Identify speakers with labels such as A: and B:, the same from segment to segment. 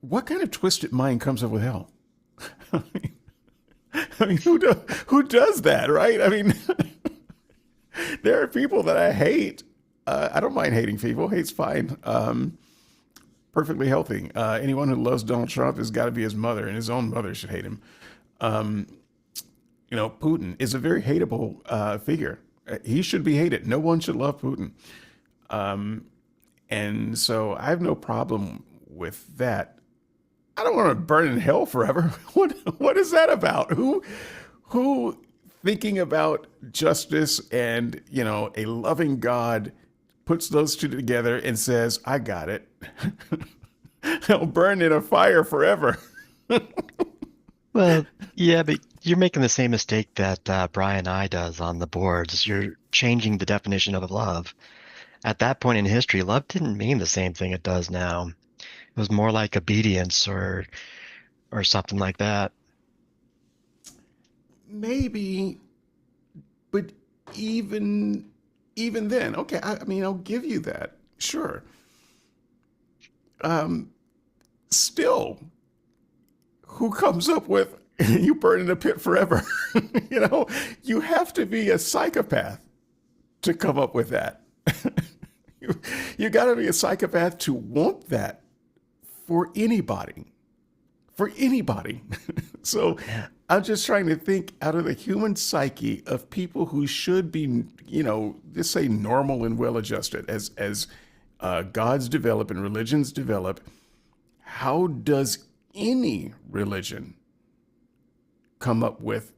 A: what kind of twisted mind comes up with hell? I mean, who does that, right? I mean, there are people that I hate. I don't mind hating people. Hate's fine. Perfectly healthy. Anyone who loves Donald Trump has got to be his mother, and his own mother should hate him. Putin is a very hateable figure. He should be hated. No one should love Putin. And so I have no problem with that. I don't want to burn in hell forever. What is that about? Who thinking about justice and, a loving God puts those two together and says, I got it. They'll burn in a fire forever.
B: Well, yeah, but you're making the same mistake that Brian I does on the boards. You're changing the definition of love. At that point in history, love didn't mean the same thing it does now. It was more like obedience or something like that.
A: Maybe, but even then, okay, I mean, I'll give you that. Sure. Still, who comes up with you burn in a pit forever? you know, you have to be a psychopath to come up with that. you you got to be a psychopath to want that for anybody. For anybody. So
B: Yeah.
A: I'm just trying to think out of the human psyche of people who should be, just say normal and well adjusted as gods develop and religions develop. How does any religion come up with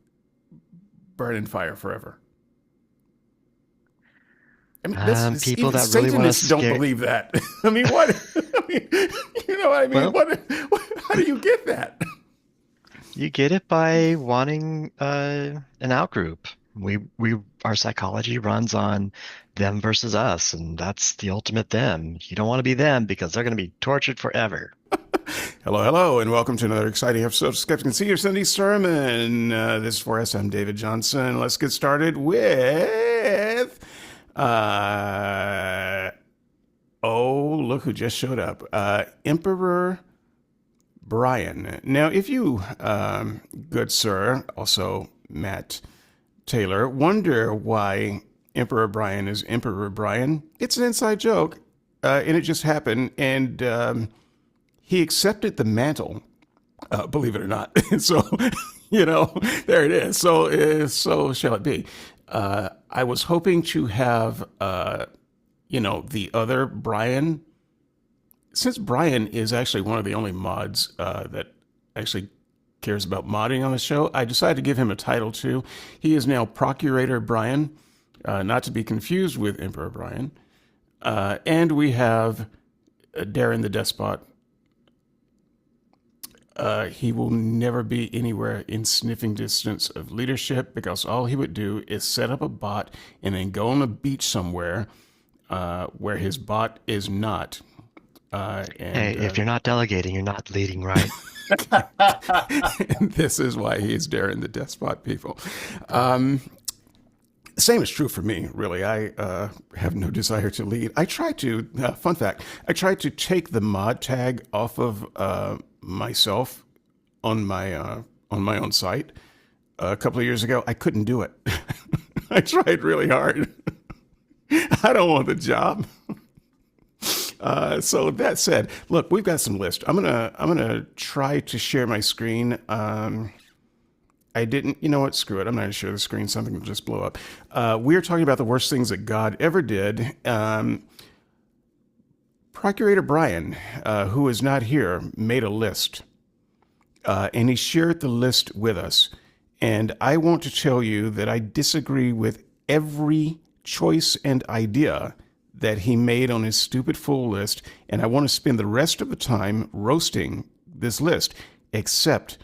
A: burn in fire forever? I mean, this is
B: People
A: even
B: that really want to
A: Satanists don't
B: scare.
A: believe that. I mean, what? I mean, you know what I mean?
B: Well,
A: What? How do you get that?
B: you get it by wanting an outgroup. Our psychology runs on them versus us, and that's the ultimate them. You don't want to be them because they're going to be tortured forever.
A: Hello, hello, and welcome to another exciting episode of Skeptic and See Your Sunday Sermon. This is for us. I'm David Johnson. Let's get started with. Uh, oh, look who just showed up. Emperor Brian. Now, if you, good sir, also Matt Taylor, wonder why Emperor Brian is Emperor Brian, it's an inside joke, and it just happened. And he accepted the mantle, believe it or not. So, there it is. So shall it be. I was hoping to have, the other Brian, since Brian is actually one of the only mods that actually cares about modding on the show, I decided to give him a title too. He is now Procurator Brian, not to be confused with Emperor Brian. And we have Darren the Despot. He will never be anywhere in sniffing distance of leadership because all he would do is set up a bot and then go on a beach somewhere where his bot is not.
B: Hey, if you're not delegating, you're not leading, right?
A: And this is why he is Darren the Despot, people. Same is true for me, really. I have no desire to lead. I tried to, fun fact, I tried to take the mod tag off of myself on my own site a couple of years ago. I couldn't do it. I tried really hard. I don't want the job. So that said, look, we've got some lists. I'm gonna try to share my screen. I didn't, you know what? Screw it. I'm not gonna share the screen. Something will just blow up. We're talking about the worst things that God ever did. Procurator Brian, who is not here, made a list, and he shared the list with us. And I want to tell you that I disagree with every choice and idea that he made on his stupid fool list, and I want to spend the rest of the time roasting this list, except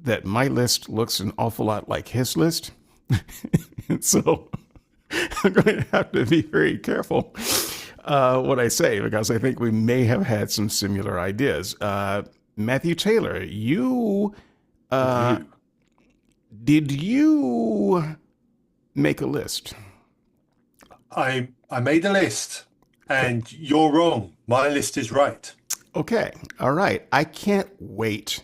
A: that my list looks an awful lot like his list. And so I'm going to have to be very careful what I say because I think we may have had some similar ideas. Matthew Taylor, you did you make a list?
C: I made a list, and you're wrong. My list is right.
A: Okay. All right. I can't wait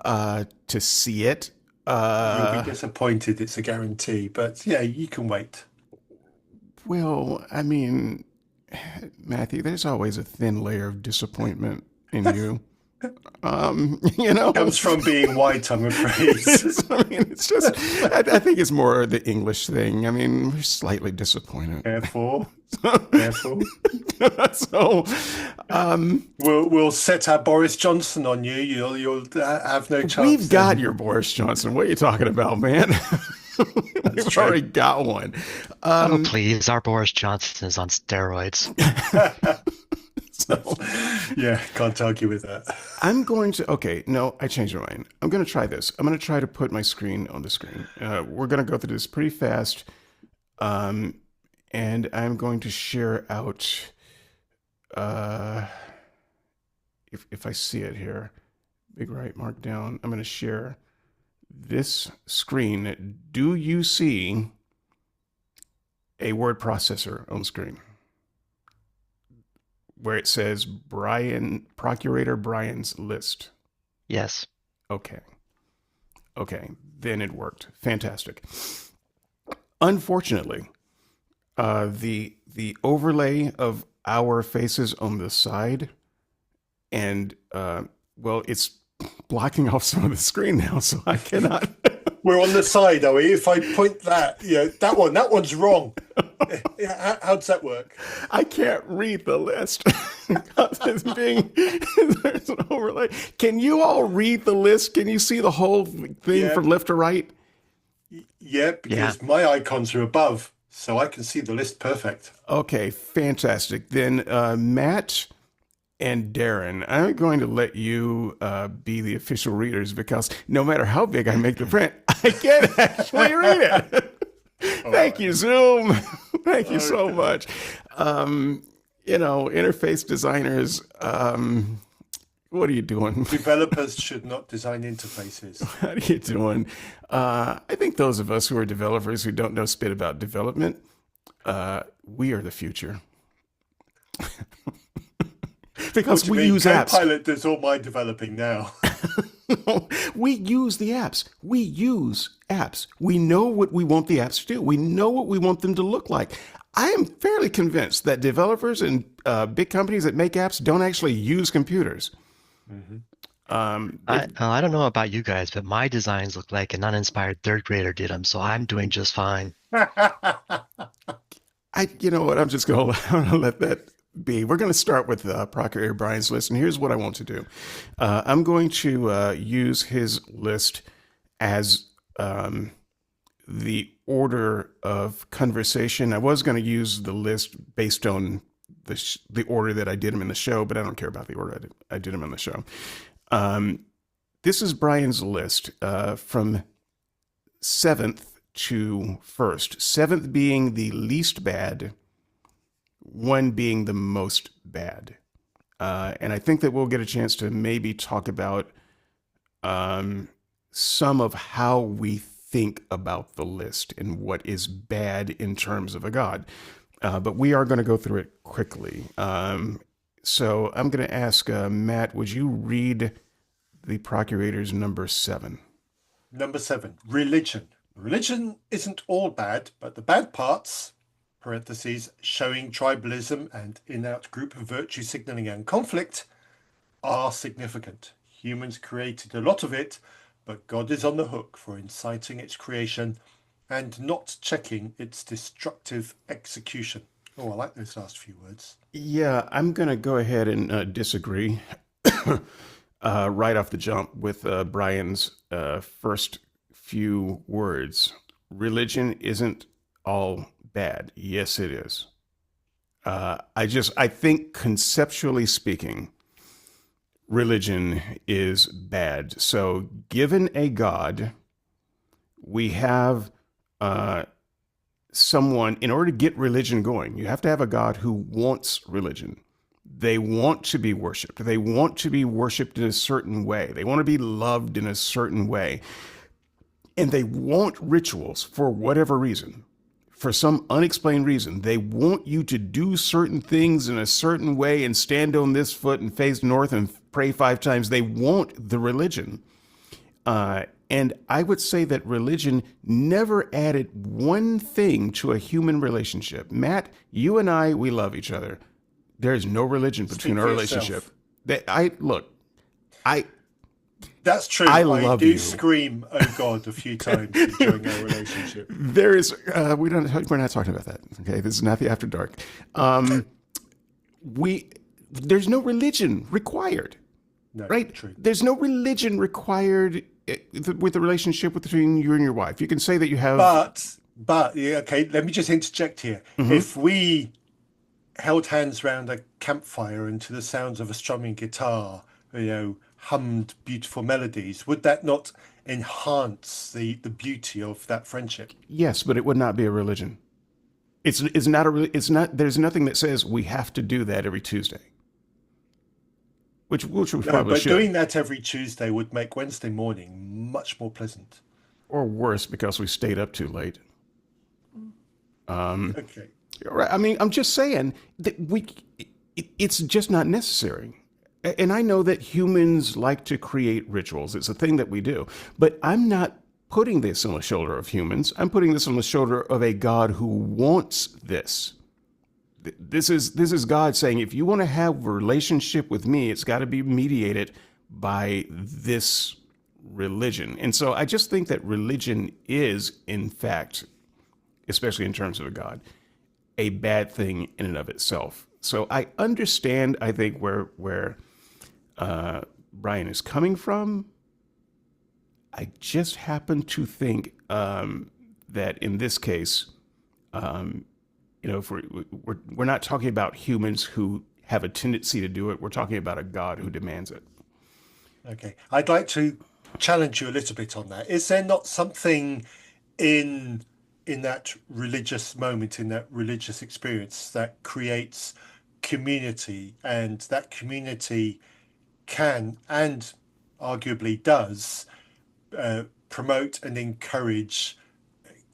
A: to see it.
C: You'll be disappointed. It's a guarantee. But yeah, you can wait.
A: Well, I mean, Matthew, there's always a thin layer of disappointment in you. You know,
C: Comes from being white, I'm afraid.
A: I mean, it's just, I think it's more the English thing. I mean, we're slightly disappointed.
C: Careful. Careful.
A: So,
C: We'll set our Boris Johnson on you. You'll have no chance.
A: we've got
C: then.
A: your Boris Johnson. What are you talking about, man? We've
C: true.
A: already got one.
B: Oh, please. Our Boris Johnson is on steroids.
A: So,
C: Yeah, can't argue with that.
A: I'm going to, okay, no, I changed my mind. I'm going to try this. I'm going to try to put my screen on the screen. We're going to go through this pretty fast. And I'm going to share out, if I see it here, big right mark down, I'm going to share this screen. Do you see a word processor on screen where it says Procurator Brian's list?
B: Yes.
A: Okay. Okay. Then it worked. Fantastic. Unfortunately, the overlay of our faces on the side, and well, it's blocking off some of the screen now, so I cannot.
C: We're on the side, are we? If I point that, that one's wrong. Yeah, how does that work?
A: I can't read the list because it's being there's an overlay. Can you all read the list? Can you see the whole thing
C: Yeah.
A: from left to right?
C: Yeah, because my icons are above, so I can see the list perfect.
A: Okay, fantastic. Then Matt and Darren, I'm going to let you be the official readers because no matter how big I make the print, I can't actually read it. Thank you, Zoom. Thank you so much. Interface designers, what are you doing?
C: Developers should not design interfaces.
A: How are you doing? I think those of us who are developers who don't know spit about development, we are the future. Because we use apps.
C: Copilot does all my developing now.
A: We use the apps. We use apps. We know what we want the apps to do. We know what we want them to look like. I am fairly convinced that developers and big companies that make apps don't actually use computers.
B: I don't know about you guys, but my designs look like an uninspired third grader did them, so I'm doing just fine.
A: You know what? I'm gonna let that be. We're going to start with Procurator Brian's list, and here's what I want to do. I'm going to use his list as the order of conversation. I was going to use the list based on the order that I did them in the show, but I don't care about the order I did them in the show. This is Brian's list from 7th to 1st. 7th being the least bad, 1 being the most bad. And I think that we'll get a chance to maybe talk about some of how we think about the list and what is bad in terms of a God. But we are going to go through it quickly. So I'm going to ask Matt, would you read the Procurator's number 7?
C: Number 7, religion. Religion isn't all bad, but the bad parts, parentheses, showing tribalism and in-out group virtue signaling and conflict, are significant. Humans created a lot of it, but God is on the hook for inciting its creation and not checking its destructive execution. Oh, I like those last few words.
A: Yeah, I'm going to go ahead and disagree right off the jump with Brian's first few words. Religion isn't all bad. Yes, it is. I think conceptually speaking, religion is bad. So given a God, we have someone, in order to get religion going, you have to have a God who wants religion. They want to be worshiped. They want to be worshiped in a certain way. They want to be loved in a certain way. And they want rituals for whatever reason. for some unexplained reason, they want you to do certain things in a certain way and stand on this foot and face north and pray 5 times. They want the religion. And I would say that religion never added one thing to a human relationship. Matt, you and I, we love each other. There is no religion between our relationship.
C: That's true.
A: I love
C: do
A: you.
C: Scream, "Oh God," a few times during our relationship.
A: There is, we're not talking about that. Okay, this is not the After Dark. There's no religion required,
C: No,
A: right?
C: true.
A: There's no religion required with the relationship between you and your wife. You can say that you have,
C: But yeah, okay. Let me just interject here. If we held hands round a campfire and to the sounds of a strumming guitar, hummed beautiful melodies, would that not enhance the beauty of that friendship?
A: yes, but it would not be a religion. It's not. There's nothing that says we have to do that every Tuesday. Which we
C: No,
A: probably
C: but
A: should.
C: doing that every Tuesday would make Wednesday morning much more pleasant.
A: Or worse, because we stayed up too late.
C: Okay.
A: Right. I mean, I'm just saying that it's just not necessary. And I know that humans like to create rituals. It's a thing that we do. But I'm not putting this on the shoulder of humans. I'm putting this on the shoulder of a God who wants this. This is God saying, if you want to have a relationship with me, it's got to be mediated by this religion. And so I just think that religion is, in fact, especially in terms of a God, a bad thing in and of itself. So I understand, I think, where Brian is coming from. I just happen to think that in this case, if we're not talking about humans who have a tendency to do it. We're talking about a God who demands it.
C: Okay. I'd like to challenge you a little bit on that. Is there not something in that religious moment, in that religious experience, that creates community, and that community can and arguably does promote and encourage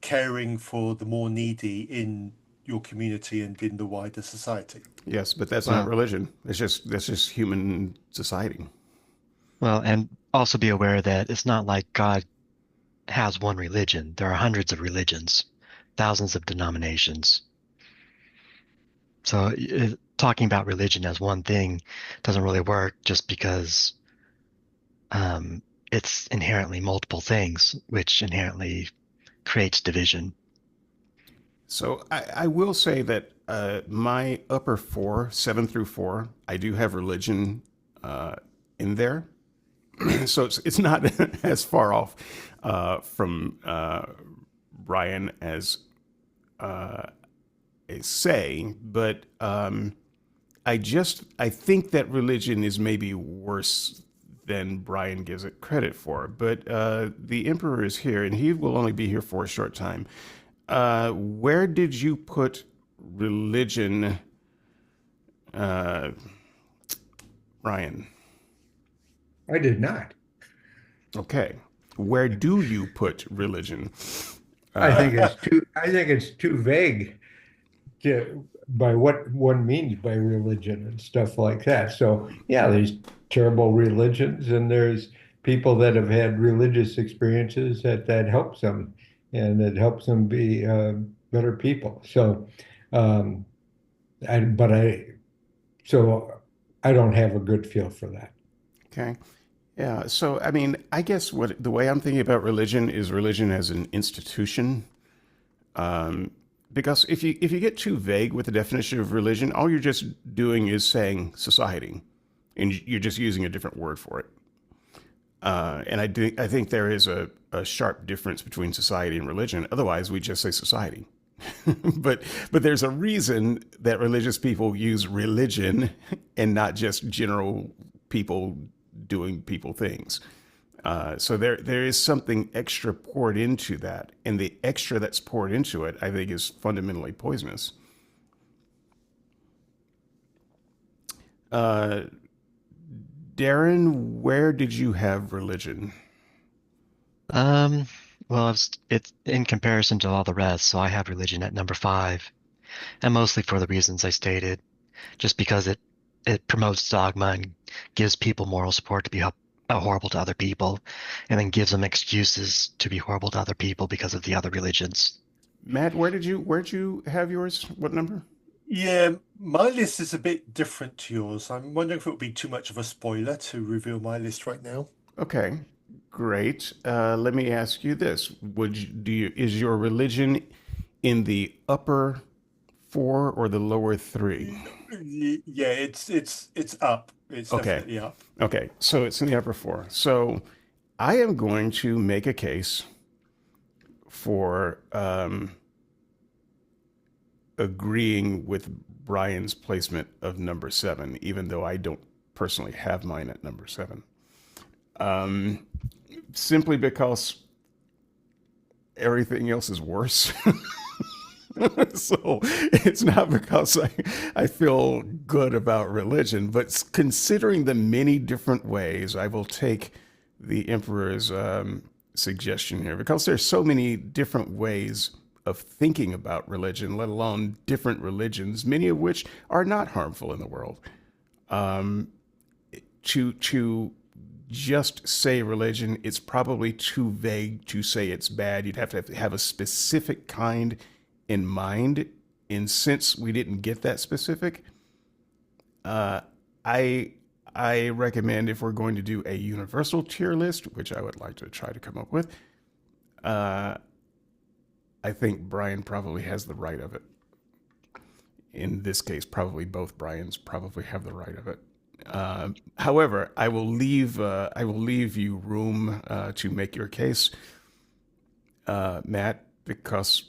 C: caring for the more needy in your community and in the wider society?
A: Yes, but that's not religion. That's just human society.
B: Well, and also be aware that it's not like God has one religion. There are hundreds of religions, thousands of denominations. So talking about religion as one thing doesn't really work, just because it's inherently multiple things, which inherently creates division.
A: So I will say that my upper 4, 7 through 4, I do have religion in there. So it's not as far off from Brian as say, but I think that religion is maybe worse than Brian gives it credit for. But the Emperor is here, and he will only be here for a short time. Where did you put religion, Brian?
D: I did not.
A: Okay. Where do you put religion?
D: I think it's too vague by what one means by religion and stuff like that. So yeah, there's terrible religions, and there's people that have had religious experiences that helps them, and it helps them be better people. So, I don't have a good feel for that.
A: Okay. Yeah. So, I mean, I guess the way I'm thinking about religion is religion as an institution. Because if you get too vague with the definition of religion, all you're just doing is saying society, and you're just using a different word for it. And I think there is a sharp difference between society and religion. Otherwise, we just say society. but there's a reason that religious people use religion and not just general people doing people things. So there is something extra poured into that, and the extra that's poured into it, I think, is fundamentally poisonous. Darren, where did you have religion?
B: Well, it's in comparison to all the rest, so I have religion at number 5, and mostly for the reasons I stated, just because it promotes dogma and gives people moral support to be horrible to other people, and then gives them excuses to be horrible to other people because of the other religions.
A: Matt, where'd you have yours? What number?
C: Yeah, my list is a bit different to yours. I'm wondering if it would be too much of a spoiler to reveal my list right now.
A: Okay, great. Let me ask you this: is your religion in the upper 4 or the lower 3?
C: Yeah, it's up. It's
A: Okay,
C: definitely up.
A: okay. So it's in the upper 4. So I am going to make a case for agreeing with Brian's placement of number 7, even though I don't personally have mine at number 7. Simply because everything else is worse. So it's not because I feel good about religion, but considering the many different ways, I will take the emperor's suggestion here because there's so many different ways of thinking about religion, let alone different religions, many of which are not harmful in the world. To just say religion, it's probably too vague to say it's bad. You'd have to have a specific kind in mind. And since we didn't get that specific, I recommend if we're going to do a universal tier list, which I would like to try to come up with, I think Brian probably has the right of it. In this case, probably both Brians probably have the right of it. However, I will leave you room to make your case, Matt, because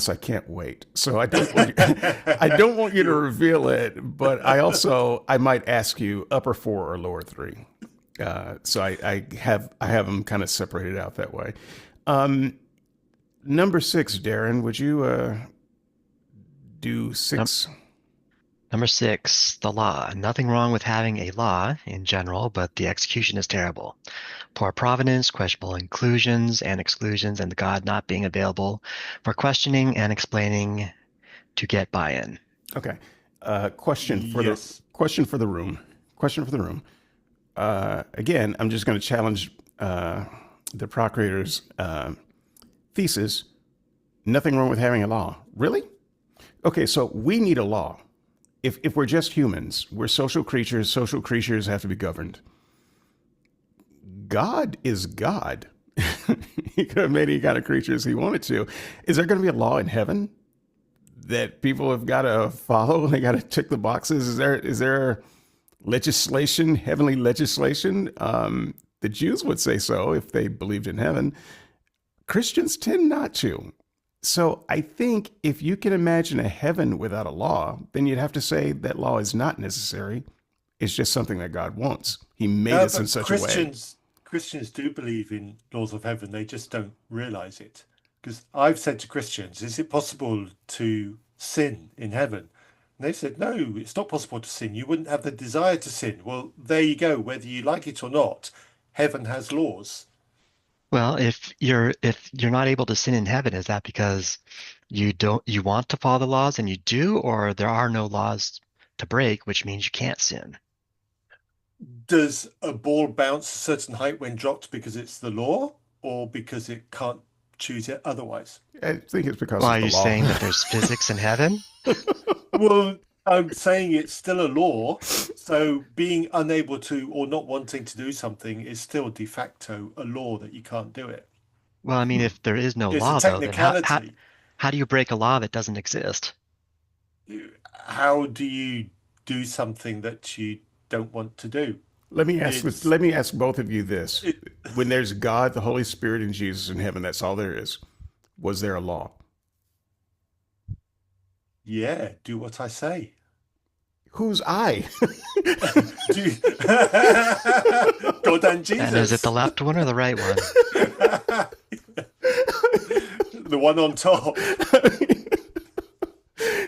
A: I can't wait. So I don't want I don't want you to reveal it, but I might ask you upper 4 or lower 3. So I have them kind of separated out that way. Number 6, Darren, would you do 6?
B: Number 6, the law. Nothing wrong with having a law in general, but the execution is terrible. Poor provenance, questionable inclusions and exclusions, and the God not being available for questioning and explaining to get buy-in.
A: Okay. Question for the room. Question for the room. Again, I'm just going to challenge the procurator's thesis. Nothing wrong with having a law. Really? Okay, so we need a law. If we're just humans, we're social creatures. Social creatures have to be governed. God is God. He could have made any kind of creatures he wanted to. Is there going to be a law in heaven that people have got to follow? They got to tick the boxes. Is there legislation, heavenly legislation? The Jews would say so if they believed in heaven. Christians tend not to. So I think if you can imagine a heaven without a law, then you'd have to say that law is not necessary. It's just something that God wants. He made us in such a way.
C: Christians do believe in laws of heaven. They just don't realize it. Because I've said to Christians, is it possible to sin in heaven? And they said, no, it's not possible to sin. You wouldn't have the desire to sin. Well, there you go. Whether you like it or not, heaven has laws.
B: Well, if you're not able to sin in heaven, is that because you want to follow the laws and you do, or there are no laws to break, which means you can't sin?
C: Does a ball bounce a certain height when dropped because it's the law, or because it can't choose it otherwise?
A: I think it's because
B: Well,
A: of
B: are
A: the
B: you
A: law.
B: saying that there's physics in heaven?
C: Well, I'm saying it's still a law. So being unable to or not wanting to do something is still de facto a law that you can't do it.
B: Well, I mean, if there is no
C: It's
B: law,
C: a
B: though, then
C: technicality.
B: how do you break a law that doesn't exist?
C: How do you do something that you don't want to do?
A: Let me ask
C: It's
A: let me ask both of you this.
C: it,
A: When there's God, the Holy Spirit, and Jesus in heaven, that's all there is. Was there a law?
C: yeah, do what I say.
A: Who's I?
C: Do God and
B: And is it
C: Jesus.
B: the left one or the right one?
C: The one on top.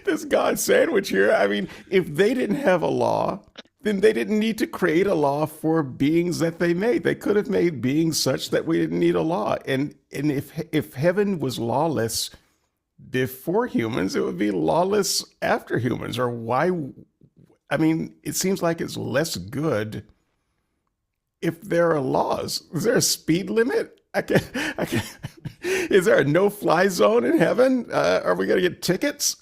A: This God sandwich here. I mean, if they didn't have a law, then they didn't need to create a law for beings that they made. They could have made beings such that we didn't need a law. And if heaven was lawless before humans, it would be lawless after humans. Or why? I mean, it seems like it's less good if there are laws. Is there a speed limit? I can Is there a no-fly zone in heaven? Are we going to get tickets?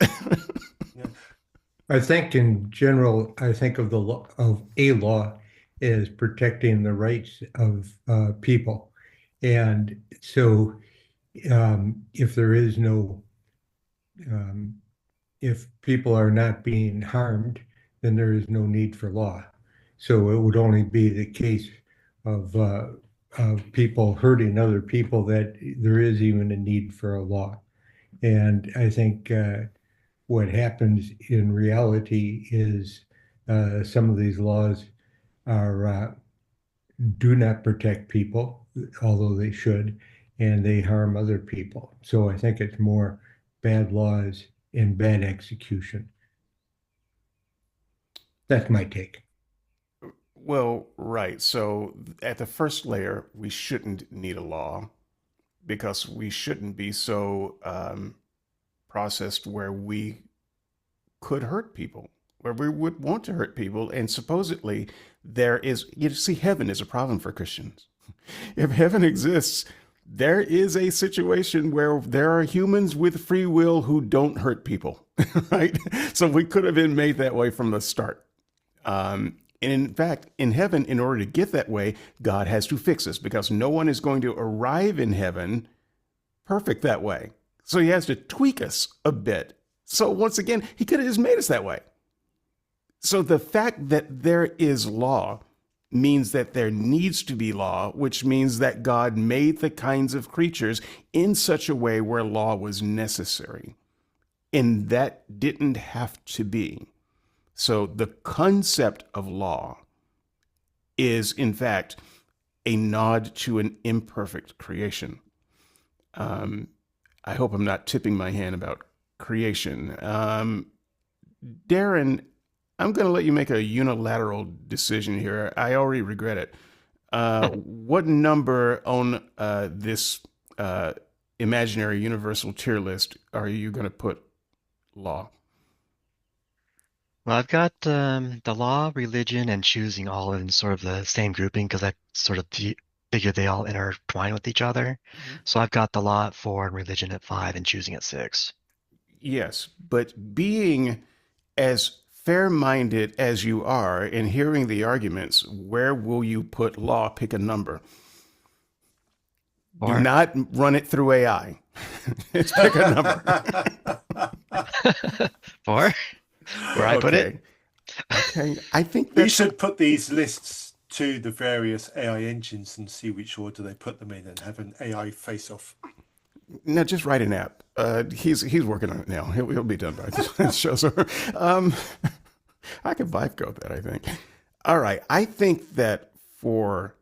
D: I think in general, I think of the law, of a law as protecting the rights of people. And so if there is no, if people are not being harmed, then there is no need for law. So it would only be the case of people hurting other people that there is even a need for a law. And I think what happens in reality is some of these laws are do not protect people, although they should, and they harm other people. So I think it's more bad laws and bad execution. That's my take.
A: Well, right. So at the first layer, we shouldn't need a law because we shouldn't be so processed where we could hurt people, where we would want to hurt people. And supposedly there is, you see, heaven is a problem for Christians. If heaven exists, there is a situation where there are humans with free will who don't hurt people, right? So we could have been made that way from the start. And in fact, in heaven, in order to get that way, God has to fix us because no one is going to arrive in heaven perfect that way. So he has to tweak us a bit. So once again, he could have just made us that way. So the fact that there is law means that there needs to be law, which means that God made the kinds of creatures in such a way where law was necessary. And that didn't have to be. So the concept of law is, in fact, a nod to an imperfect creation. I hope I'm not tipping my hand about creation. Darren, I'm going to let you make a unilateral decision here. I already regret it. What number on this imaginary universal tier list are you going to put law?
B: Well, I've got the law, religion, and choosing all in sort of the same grouping because I sort of figure they all intertwine with each other. So I've got the law at 4 and religion at 5 and choosing at 6.
A: Yes, but being as fair-minded as you are in hearing the arguments, where will you put law? Pick a number. Do
B: 4.
A: not run it through AI. Just pick a number.
B: 4? Where I put it?
A: Okay. I think
C: We
A: that's
C: should put these lists to the various AI engines and see which order they put them in and have an AI face-off.
A: now just write an app. He's working on it now. He'll be done by the show's over. I could vibe code that, I think. All right. I think that 4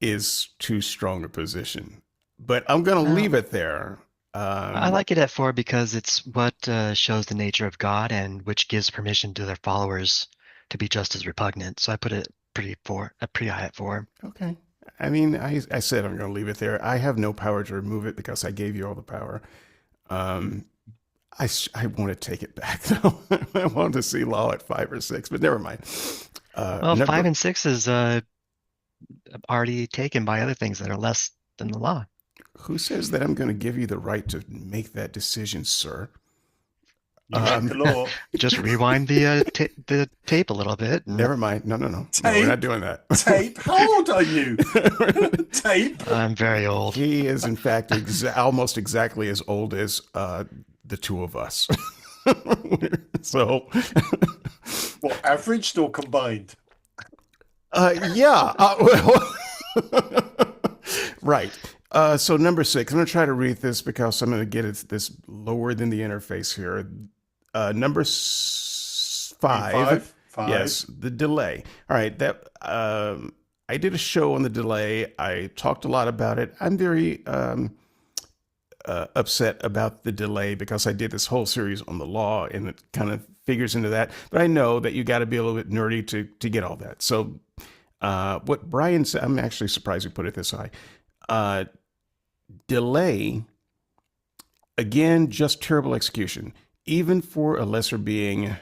A: is too strong a position, but I'm going to leave it there.
B: I like it at 4 because it's what shows the nature of God and which gives permission to their followers to be just as repugnant. So I put it pretty high at 4.
A: Okay. I mean, I said I'm going to leave it there. I have no power to remove it because I gave you all the power. I want to take it back, though. I want to see law at 5 or 6, but never mind.
B: Well, 5 and 6 is already taken by other things that are less than the law.
A: Who says that I'm going to give you the right to make that decision, sir?
C: You make the law.
B: Just rewind the tape a little bit.
A: Never mind. No. No,
C: Tape?
A: we're not doing that.
C: Tape? How old are you? Tape?
B: I'm very old.
A: He is, in fact, almost exactly as old as the two of us. So,
C: What, averaged or combined?
A: yeah. Right. So number 6, I'm going to try to read this because I'm going to get it this lower than the interface here. Number 5.
C: Five.
A: Yes, the delay. All right, that I did a show on the delay. I talked a lot about it. I'm very upset about the delay because I did this whole series on the law and it kind of figures into that. But I know that you got to be a little bit nerdy to get all that. So what Brian said, I'm actually surprised he put it this high. Delay, again, just terrible execution, even for a lesser being,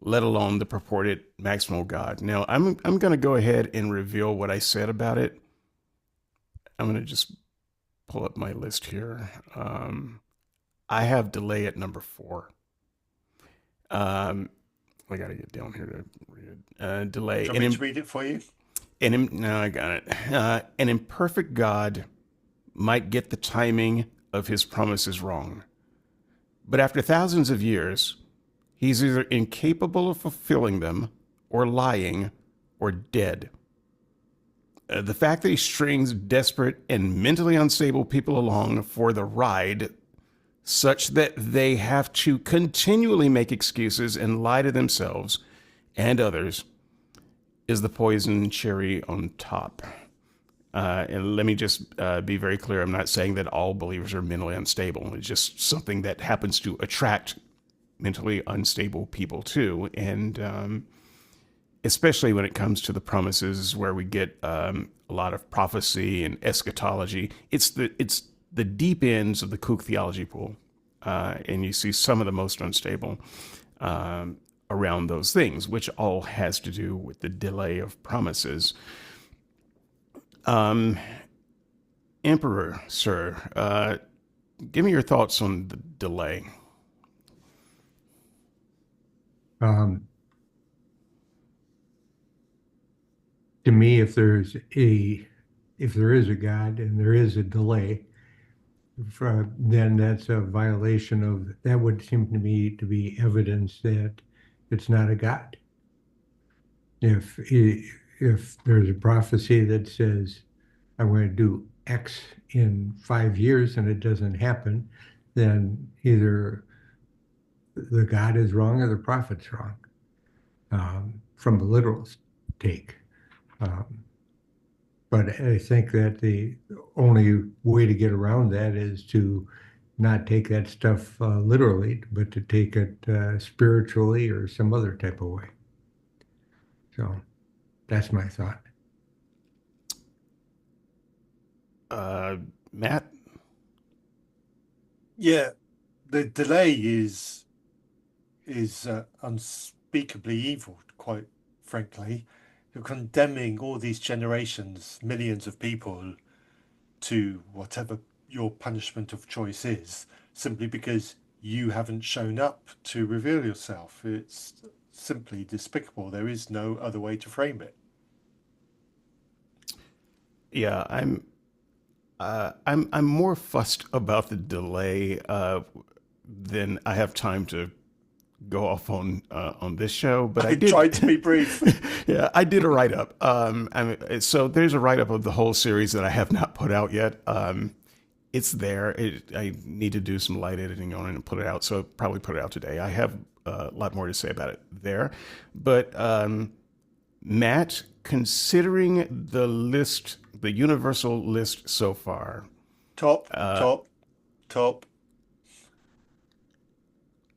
A: let alone the purported maximal God. Now, I'm going to go ahead and reveal what I said about it. I'm going to just pull up my list here. I have delay at number 4. I got to get down here to read delay.
C: Do you want me to read it for you?
A: No, I got it. An imperfect God might get the timing of his promises wrong. But after thousands of years, he's either incapable of fulfilling them, or lying, or dead. The fact that he strings desperate and mentally unstable people along for the ride, such that they have to continually make excuses and lie to themselves and others, is the poison cherry on top. And let me just be very clear. I'm not saying that all believers are mentally unstable. It's just something that happens to attract mentally unstable people too. And especially when it comes to the promises where we get a lot of prophecy and eschatology, it's the deep ends of the kook theology pool. And you see some of the most unstable around those things, which all has to do with the delay of promises. Emperor, sir, give me your thoughts on the delay.
D: To me, if there is a God and there is a delay, then that's a violation of, that would seem to me to be evidence that it's not a God. If there's a prophecy that says, I'm going to do X in 5 years and it doesn't happen, then either the God is wrong or the prophet's wrong, from a literal take. But I think that the only way to get around that is to not take that stuff literally, but to take it spiritually or some other type of way. So that's my thought.
A: Matt?
C: Yeah, the delay is unspeakably evil, quite frankly. You're condemning all these generations, millions of people, to whatever your punishment of choice is, simply because you haven't shown up to reveal yourself. It's simply despicable. There is no other way to frame it.
A: Yeah, I'm more fussed about the delay than I have time to go off on this show. But I did
C: tried to be brief.
A: Yeah, I did a write up. So there's a write up of the whole series that I have not put out yet. It's there. I need to do some light editing on it and put it out. So I'll probably put it out today. I have a lot more to say about it there. But Matt, considering the list, the universal list so far,
C: Top.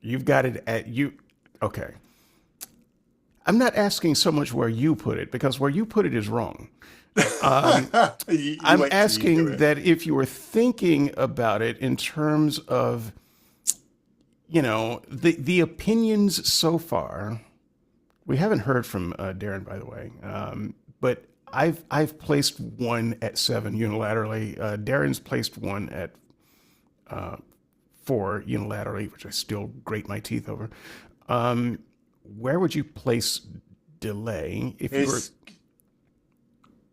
A: You've got it at you. Okay. I'm not asking so much where you put it, because where you put it is wrong. I'm asking that if you were thinking about it in terms of, the opinions so far. We haven't heard from Darren, by the way, but I've placed one at 7 unilaterally. Darren's placed one at 4 unilaterally, which I still grate my teeth over. Where would you place delay if you were?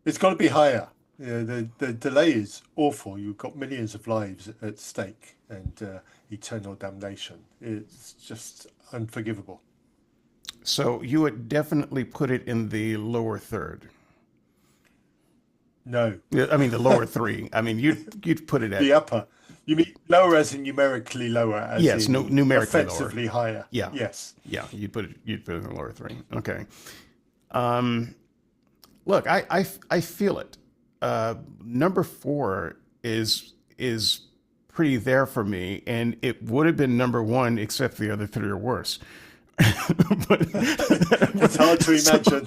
C: It's got to be higher. The delay is awful. You've got millions of lives at stake and eternal damnation. It's just unforgivable.
A: So you would definitely put it in the lower third.
C: No.
A: I mean, the lower 3. I mean, you'd put it at
C: the upper. You mean lower as in numerically lower? As
A: yes,
C: in
A: numerically
C: offensively
A: lower.
C: Higher.
A: Yeah.
C: Yes.
A: Yeah, you'd put it in the lower 3. Okay. Look, I feel it. Number 4 is pretty there for me, and it would have been number 1 except the other 3 are worse. but,
C: It's hard to imagine.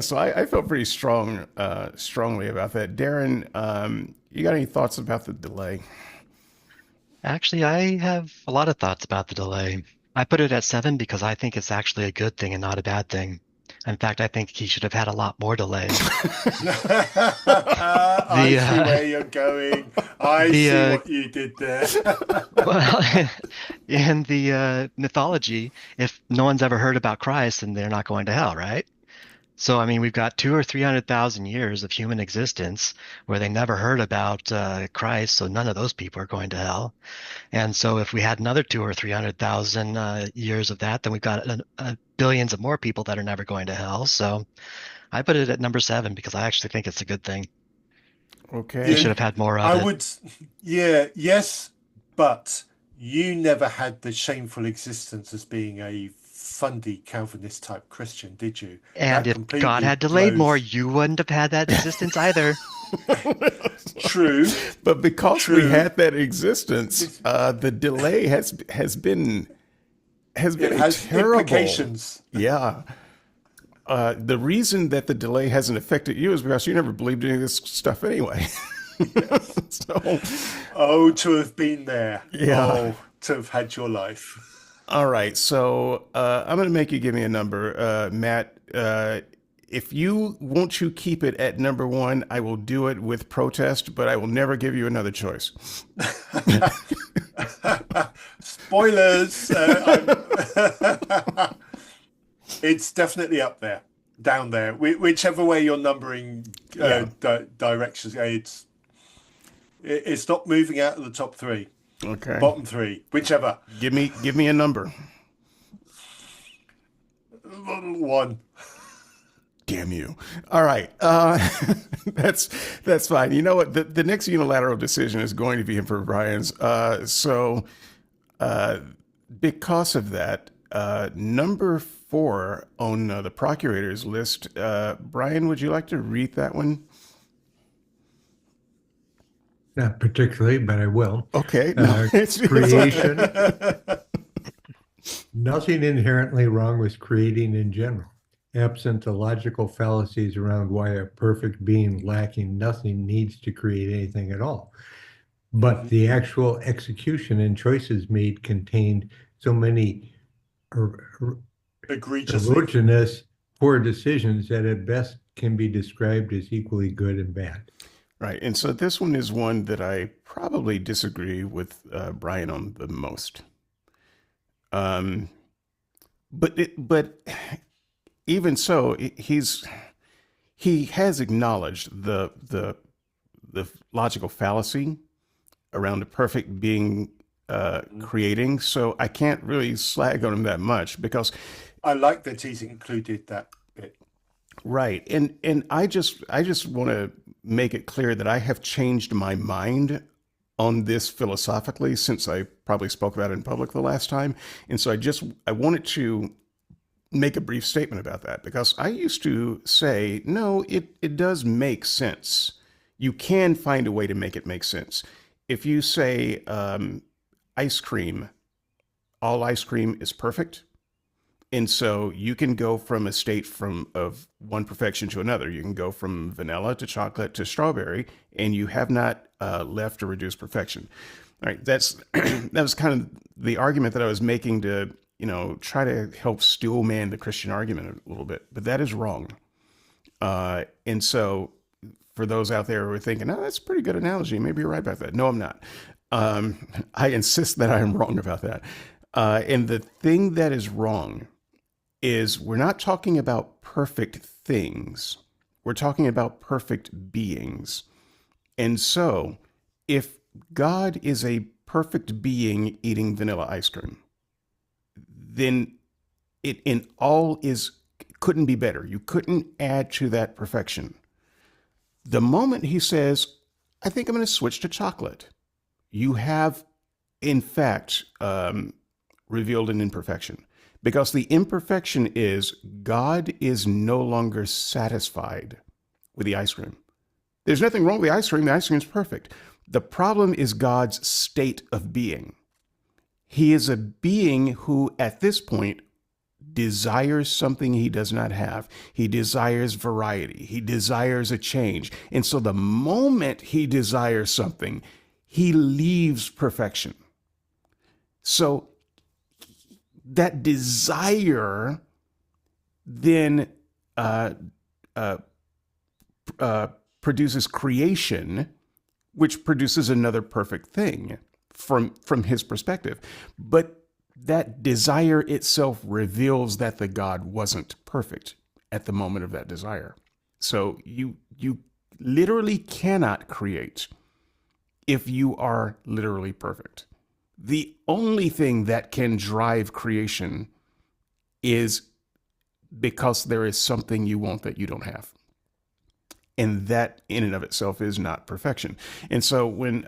A: So I felt pretty strongly about that. Darren, you got any thoughts about the delay?
B: Actually, I have a lot of thoughts about the delay. I put it at 7 because I think it's actually a good thing and not a bad thing. In fact, I think he should have had a lot more delay.
C: I see where you're going. I see what you did there.
B: Well, in the mythology, if no one's ever heard about Christ, then they're not going to hell, right? So, I mean, we've got 200 or 300,000 years of human existence where they never heard about Christ, so none of those people are going to hell. And so, if we had another 200 or 300,000 years of that, then we've got billions of more people that are never going to hell. So, I put it at number 7 because I actually think it's a good thing.
A: Okay.
B: You should have had more of it.
C: Yes, but you never had the shameful existence as being a fundy Calvinist type Christian, did you?
B: And
C: That
B: if God had
C: completely
B: delayed more,
C: blows-
B: you wouldn't have had that existence either.
C: True.
A: But because we
C: True.
A: had that existence, the delay has been
C: It has
A: terrible.
C: implications.
A: Yeah. The reason that the delay hasn't affected you is because you never believed any of this stuff anyway. So,
C: Oh, to have been there.
A: Yeah.
C: Oh, to have had your life.
A: all right. So I'm going to make you give me a number, Matt. If you want to keep it at number 1, I will do it with protest, but I will never give you another choice.
C: Spoilers. It's definitely up there, down there. Whichever way you're numbering directions, it's not moving out of the top 3,
A: Okay.
C: bottom 3, whichever.
A: Give me a number.
C: 1.
A: Damn you. All right. That's fine. You know what? The next unilateral decision is going to be Emperor Brian's. Because of that, number 4 on the procurator's list, Brian, would you like to read that one?
D: Not particularly, but I will.
A: Okay. No,
D: Creation. Nothing inherently wrong with creating in general. Absent the logical fallacies around why a perfect being lacking nothing needs to create anything at all. But the actual execution and choices made contained so many
C: Egregiously.
D: erogenous, poor decisions that at best can be described as equally good and bad.
A: Right. And so this one is one that I probably disagree with Brian on the most. But even so, he has acknowledged the logical fallacy around a perfect being creating. So I can't really slag on him that much because
C: I like that he's included that bit.
A: right. And I just want to make it clear that I have changed my mind on this philosophically since I probably spoke about it in public the last time. And so I wanted to make a brief statement about that because I used to say, no, it does make sense. You can find a way to make it make sense. If you say ice cream, all ice cream is perfect. And so you can go from a state of one perfection to another. You can go from vanilla to chocolate to strawberry, and you have not left or reduced perfection. All right, that was kind of the argument that I was making to try to help steel man the Christian argument a little bit, but that is wrong. And so for those out there who are thinking, oh, that's a pretty good analogy, maybe you're right about that. No, I'm not. I insist that I am wrong about that. And the thing that is wrong is we're not talking about perfect things. We're talking about perfect beings. And so if God is a perfect being eating vanilla ice cream, then it in all couldn't be better. You couldn't add to that perfection. The moment he says, I think I'm going to switch to chocolate, you have, in fact, revealed an imperfection. Because the imperfection is God is no longer satisfied with the ice cream. There's nothing wrong with the ice cream. The ice cream is perfect. The problem is God's state of being. He is a being who, at this point, desires something he does not have. He desires variety. He desires a change. And so the moment he desires something, he leaves perfection. So that desire then uh, produces creation, which produces another perfect thing from his perspective. But that desire itself reveals that the God wasn't perfect at the moment of that desire. So you literally cannot create if you are literally perfect. The only thing that can drive creation is because there is something you want that you don't have. And that in and of itself is not perfection. And so when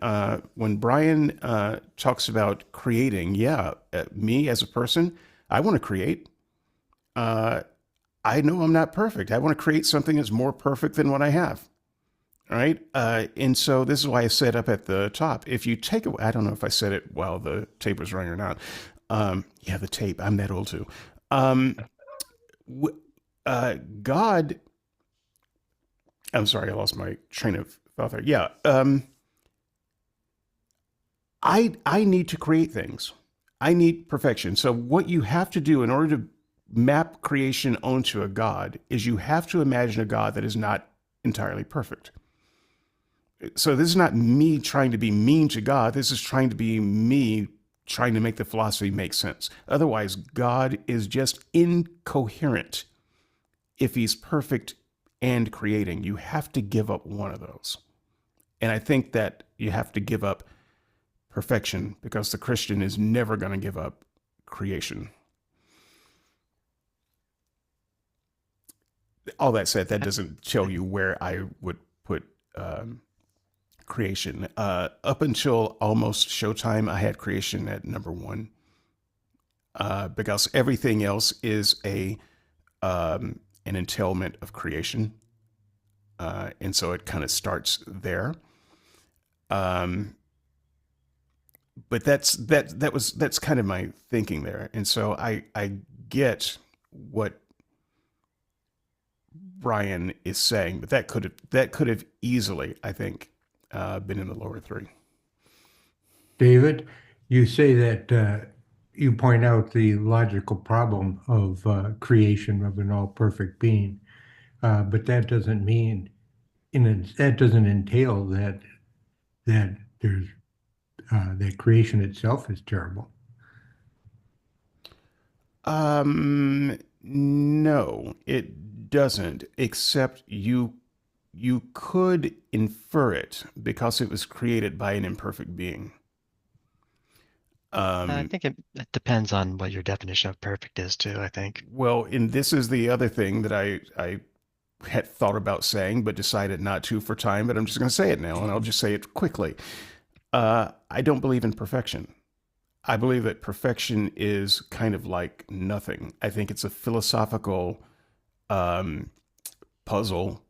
A: Brian talks about creating, me as a person, I want to create. I know I'm not perfect. I want to create something that's more perfect than what I have. All right. And so this is why I said up at the top, if you take away, I don't know if I said it while the tape was running or not. The tape, I'm that old too. God, I'm sorry, I lost my train of thought there. Yeah. I need to create things. I need perfection. So what you have to do in order to map creation onto a God is you have to imagine a God that is not entirely perfect. So this is not me trying to be mean to God. This is trying to be me trying to make the philosophy make sense. Otherwise, God is just incoherent if he's perfect and creating. You have to give up one of those. And I think that you have to give up perfection because the Christian is never going to give up creation. All that said, that doesn't tell you where I would put creation. Up until almost Showtime, I had creation at number one because everything else is an entailment of creation, and so it kind of starts there. But that's kind of my thinking there, and so I get what Brian is saying, but that could have easily, I think, been in the lower three.
D: David, you say that you point out the logical problem of creation of an all-perfect being, but that doesn't mean that doesn't entail that there's that creation itself is terrible.
A: No, it doesn't, except you could infer it because it was created by an imperfect being.
B: I think it depends on what your definition of perfect is too, I think.
A: Well, and this is the other thing that I had thought about saying, but decided not to for time, but I'm just going to say it now, and I'll just say it quickly. I don't believe in perfection. I believe that perfection is kind of like nothing. I think it's a philosophical puzzle.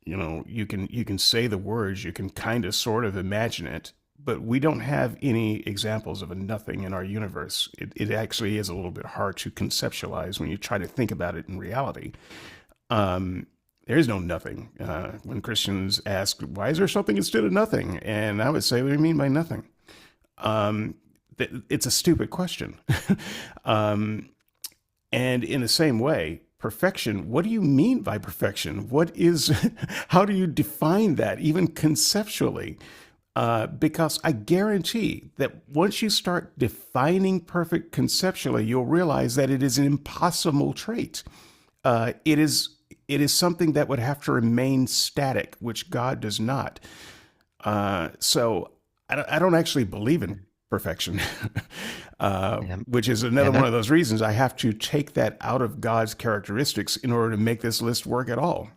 A: You know, you can say the words, you can kind of sort of imagine it, but we don't have any examples of a nothing in our universe. It actually is a little bit hard to conceptualize when you try to think about it in reality. There is no nothing. When Christians ask, why is there something instead of nothing? And I would say, what do you mean by nothing? It's a stupid question. And in the same way, perfection, what do you mean by perfection? How do you define that, even conceptually? Because I guarantee that once you start defining perfect conceptually, you'll realize that it is an impossible trait. It is something that would have to remain static, which God does not. So I don't actually believe in perfection, which is another one of those reasons I have to take that out of God's characteristics in order to make this list work at all.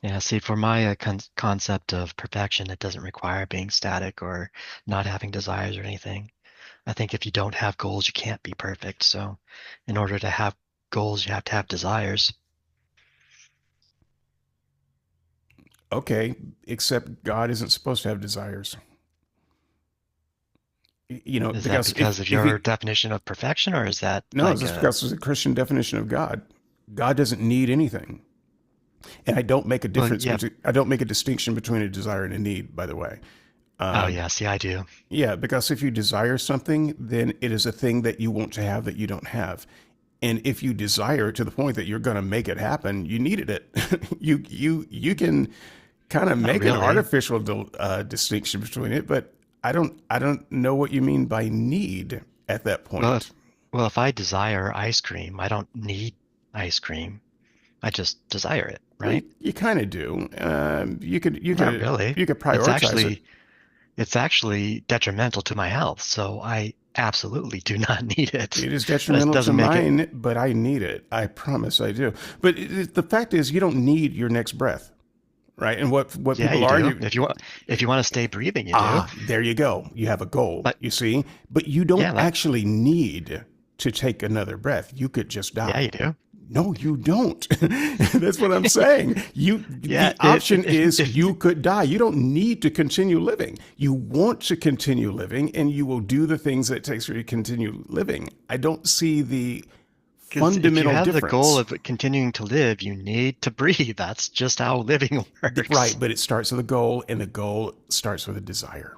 B: Yeah, see, for my concept of perfection, it doesn't require being static or not having desires or anything. I think if you don't have goals, you can't be perfect. So in order to have goals, you have to have desires.
A: Okay, except God isn't supposed to have desires.
B: Is that because of your definition of perfection, or is that
A: no,
B: like
A: it's just because it's a Christian definition of God. God doesn't need anything. And I don't make a difference. I don't make a distinction between a desire and a need, by the way.
B: Oh, yeah. See, I do.
A: Yeah, because if you desire something, then it is a thing that you want to have that you don't have. And if you desire it to the point that you're going to make it happen, you needed it. You can kind of make an artificial distinction between it, but I don't know what you mean by need at that point.
B: Well, if I desire ice cream, I don't need ice cream. I just desire it, right?
A: You kind of do. You could
B: Not really.
A: You could prioritize it.
B: It's actually detrimental to my health, so I absolutely do not need it.
A: It is detrimental to mine, but I need it. I promise I do. But the fact is, you don't need your next breath, right? And what people argue,
B: if you want to stay breathing, you do.
A: There you go. You have a goal. You see, but you don't actually need to take another breath. You could just die.
B: Yeah, you do.
A: No, you don't. That's what I'm saying. The option is you could die. You don't need to continue living. You want to continue living, and you will do the things that it takes for you to continue living. I don't see the fundamental difference.
B: If you have the goal of continuing to live, you need to breathe. That's just how living works.
A: Right, but it starts with a goal, and the goal starts with a desire.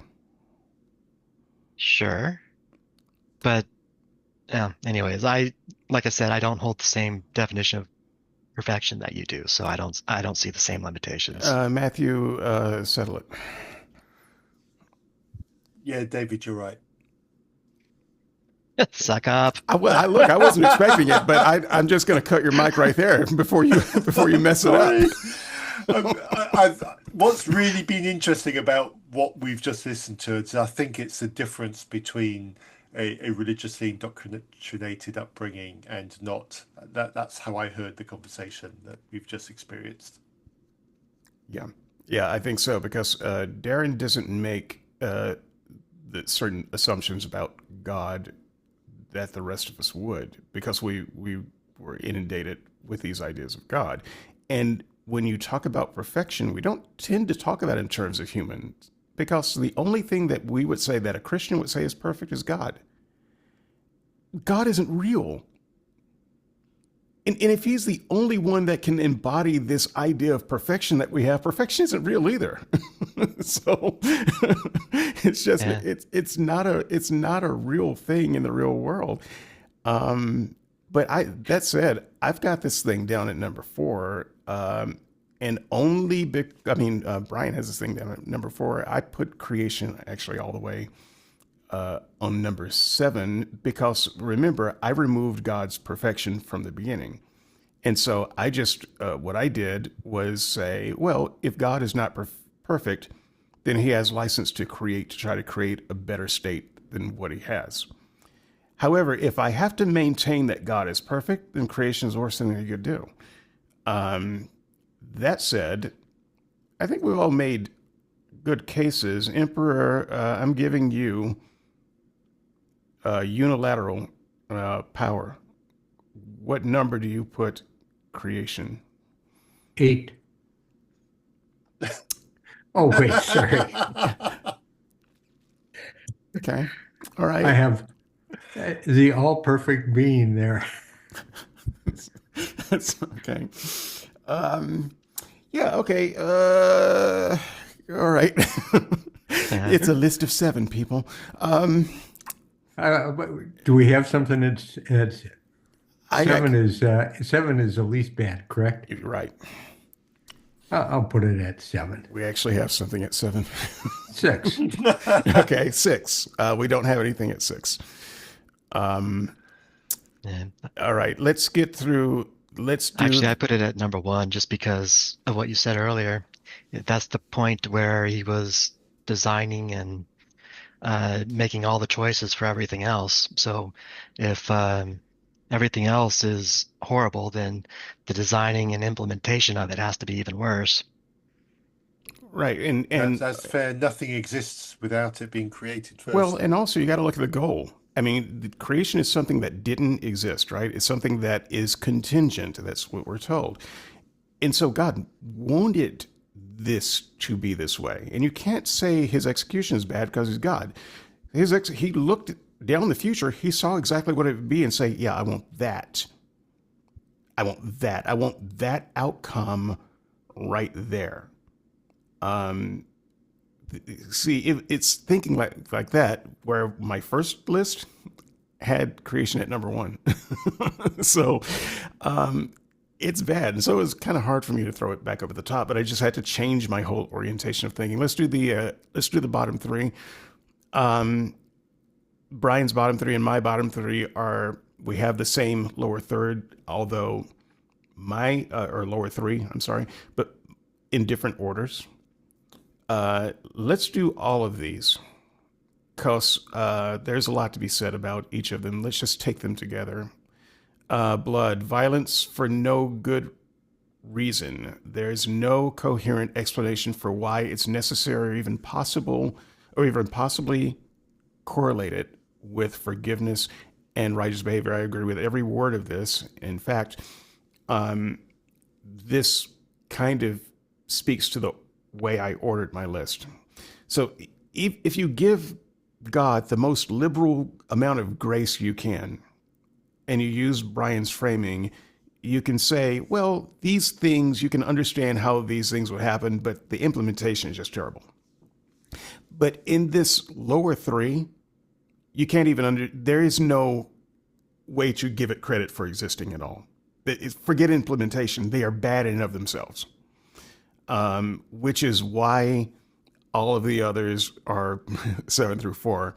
B: Sure. But anyways, like I said, I don't hold the same definition of perfection that you do, so I don't see the same limitations.
A: Matthew, settle it.
C: Yeah, David, you're right.
B: Suck up.
A: I wasn't expecting it, but I'm just going to cut your mic right there before you mess it up.
C: What's really been interesting about what we've just listened to is I think it's the difference between a religiously indoctrinated upbringing and not. That's how I heard the conversation that we've just experienced.
A: Yeah, I think so, because Darren doesn't make the certain assumptions about God that the rest of us would, because we were inundated with these ideas of God. And when you talk about perfection, we don't tend to talk about it in terms of humans, because the only thing that we would say that a Christian would say is perfect is God. God isn't real. And if he's the only one that can embody this idea of perfection that we have, perfection isn't real either. So it's just, it's not a real thing in the real world. But that said, I've got this thing down at number 4. And only, Brian has this thing down at number 4. I put creation actually all the way on number 7, because remember, I removed God's perfection from the beginning. And so I just, what I did was say, well, if God is not perfect, then he has license to try to create a better state than what he has. However, if I have to maintain that God is perfect, then creation is the worst thing you could do. That said, I think we've all made good cases. Emperor, I'm giving you unilateral power. What number do you put creation?
D: 8. Oh, wait, sorry.
A: Okay. All right.
D: I have the all-perfect being there.
A: That's okay. Yeah, okay. All right. It's a list of 7 people.
D: Do we have something that's 7 is the least bad, correct?
A: You're right.
D: I'll put it at 7.
A: We actually have something at 7.
D: 6.
A: Okay, 6. We don't have anything at 6. All right, let's get through. Actually,
B: I put it at number 1 just because of what you said earlier. That's the point where he was designing and making all the choices for everything else. So if everything else is horrible, then the designing and implementation of it has to be even worse.
A: Right, and
C: that's fair. Nothing exists without it being created first.
A: Well, and also you got to look at the goal. I mean, the creation is something that didn't exist, right? It's something that is contingent. That's what we're told. And so God wanted this to be this way. And you can't say his execution is bad because he's God. He looked down the future. He saw exactly what it would be and say, "Yeah, I want that. I want that. I want that outcome right there." Um, See, it's thinking like that. Where my first list had creation at number one, so it's bad, and so it was kind of hard for me to throw it back up at the top. But I just had to change my whole orientation of thinking. Let's do the bottom three. Um, Brian's bottom three and my bottom three are we have the same lower third, although my or lower three. I'm sorry, but in different orders. Let's do all of these because there's a lot to be said about each of them. Let's just take them together. Blood, violence for no good reason. There's no coherent explanation for why it's necessary or even possible or even possibly correlated with forgiveness and righteous behavior. I agree with every word of this. In fact, this kind of speaks to the way I ordered my list. So if you give God the most liberal amount of grace you can, and you use Brian's framing, you can say, well, these things, you can understand how these things would happen, but the implementation is just terrible. But in this lower three, you can't even there is no way to give it credit for existing at all. Forget implementation. They are bad in and of themselves. Which is why all of the others are 7 through 4,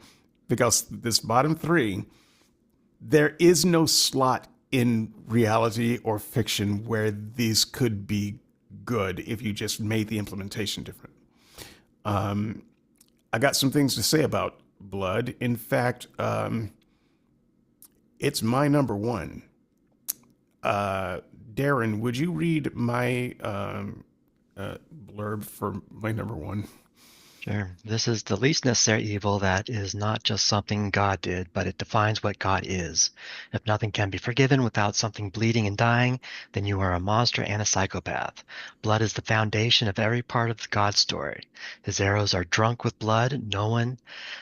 A: because this bottom three, there is no slot in reality or fiction where these could be good if you just made the implementation different. I got some things to say about Blood. In fact, it's my number one. Darren, would you read my blurb for my number one?
B: Sure. This is the least necessary evil that is not just something God did, but it defines what God is. If nothing can be forgiven without something bleeding and dying, then you are a monster and a psychopath. Blood is the foundation of every part of the God story. His arrows are drunk with blood. No one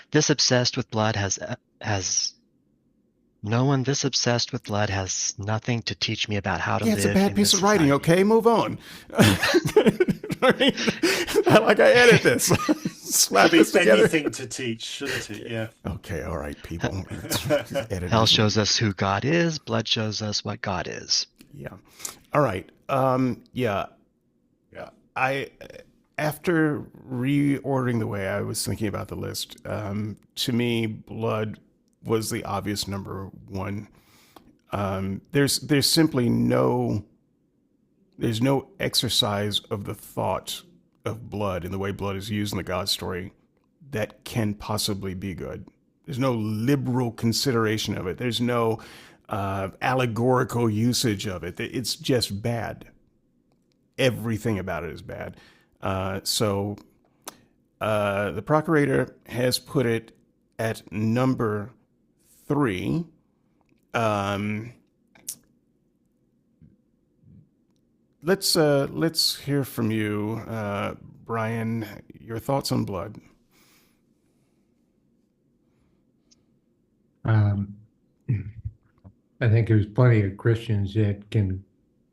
B: this obsessed with blood has nothing to teach me about how to
A: Yeah,
B: live
A: it's a bad
B: in
A: piece
B: this
A: of writing.
B: society.
A: Okay, move on. Like I edit this. Slap
C: Should be
A: this together.
C: anything to teach, shouldn't it? Yeah.
A: Okay, all right, people. Edit
B: Hell
A: this.
B: shows us who God is. Blood shows us what God is.
A: Yeah. All right. Yeah.
C: Yeah.
A: After reordering the way I was thinking about the list, to me, Blood was the obvious number one. There's simply there's no exercise of the thought of blood and the way blood is used in the God story that can possibly be good. There's no liberal consideration of it. There's no allegorical usage of it. It's just bad. Everything about it is bad. So the Procurator has put it at number 3. Let's hear from you, Brian. Your thoughts on Blood?
D: I think there's plenty of Christians that can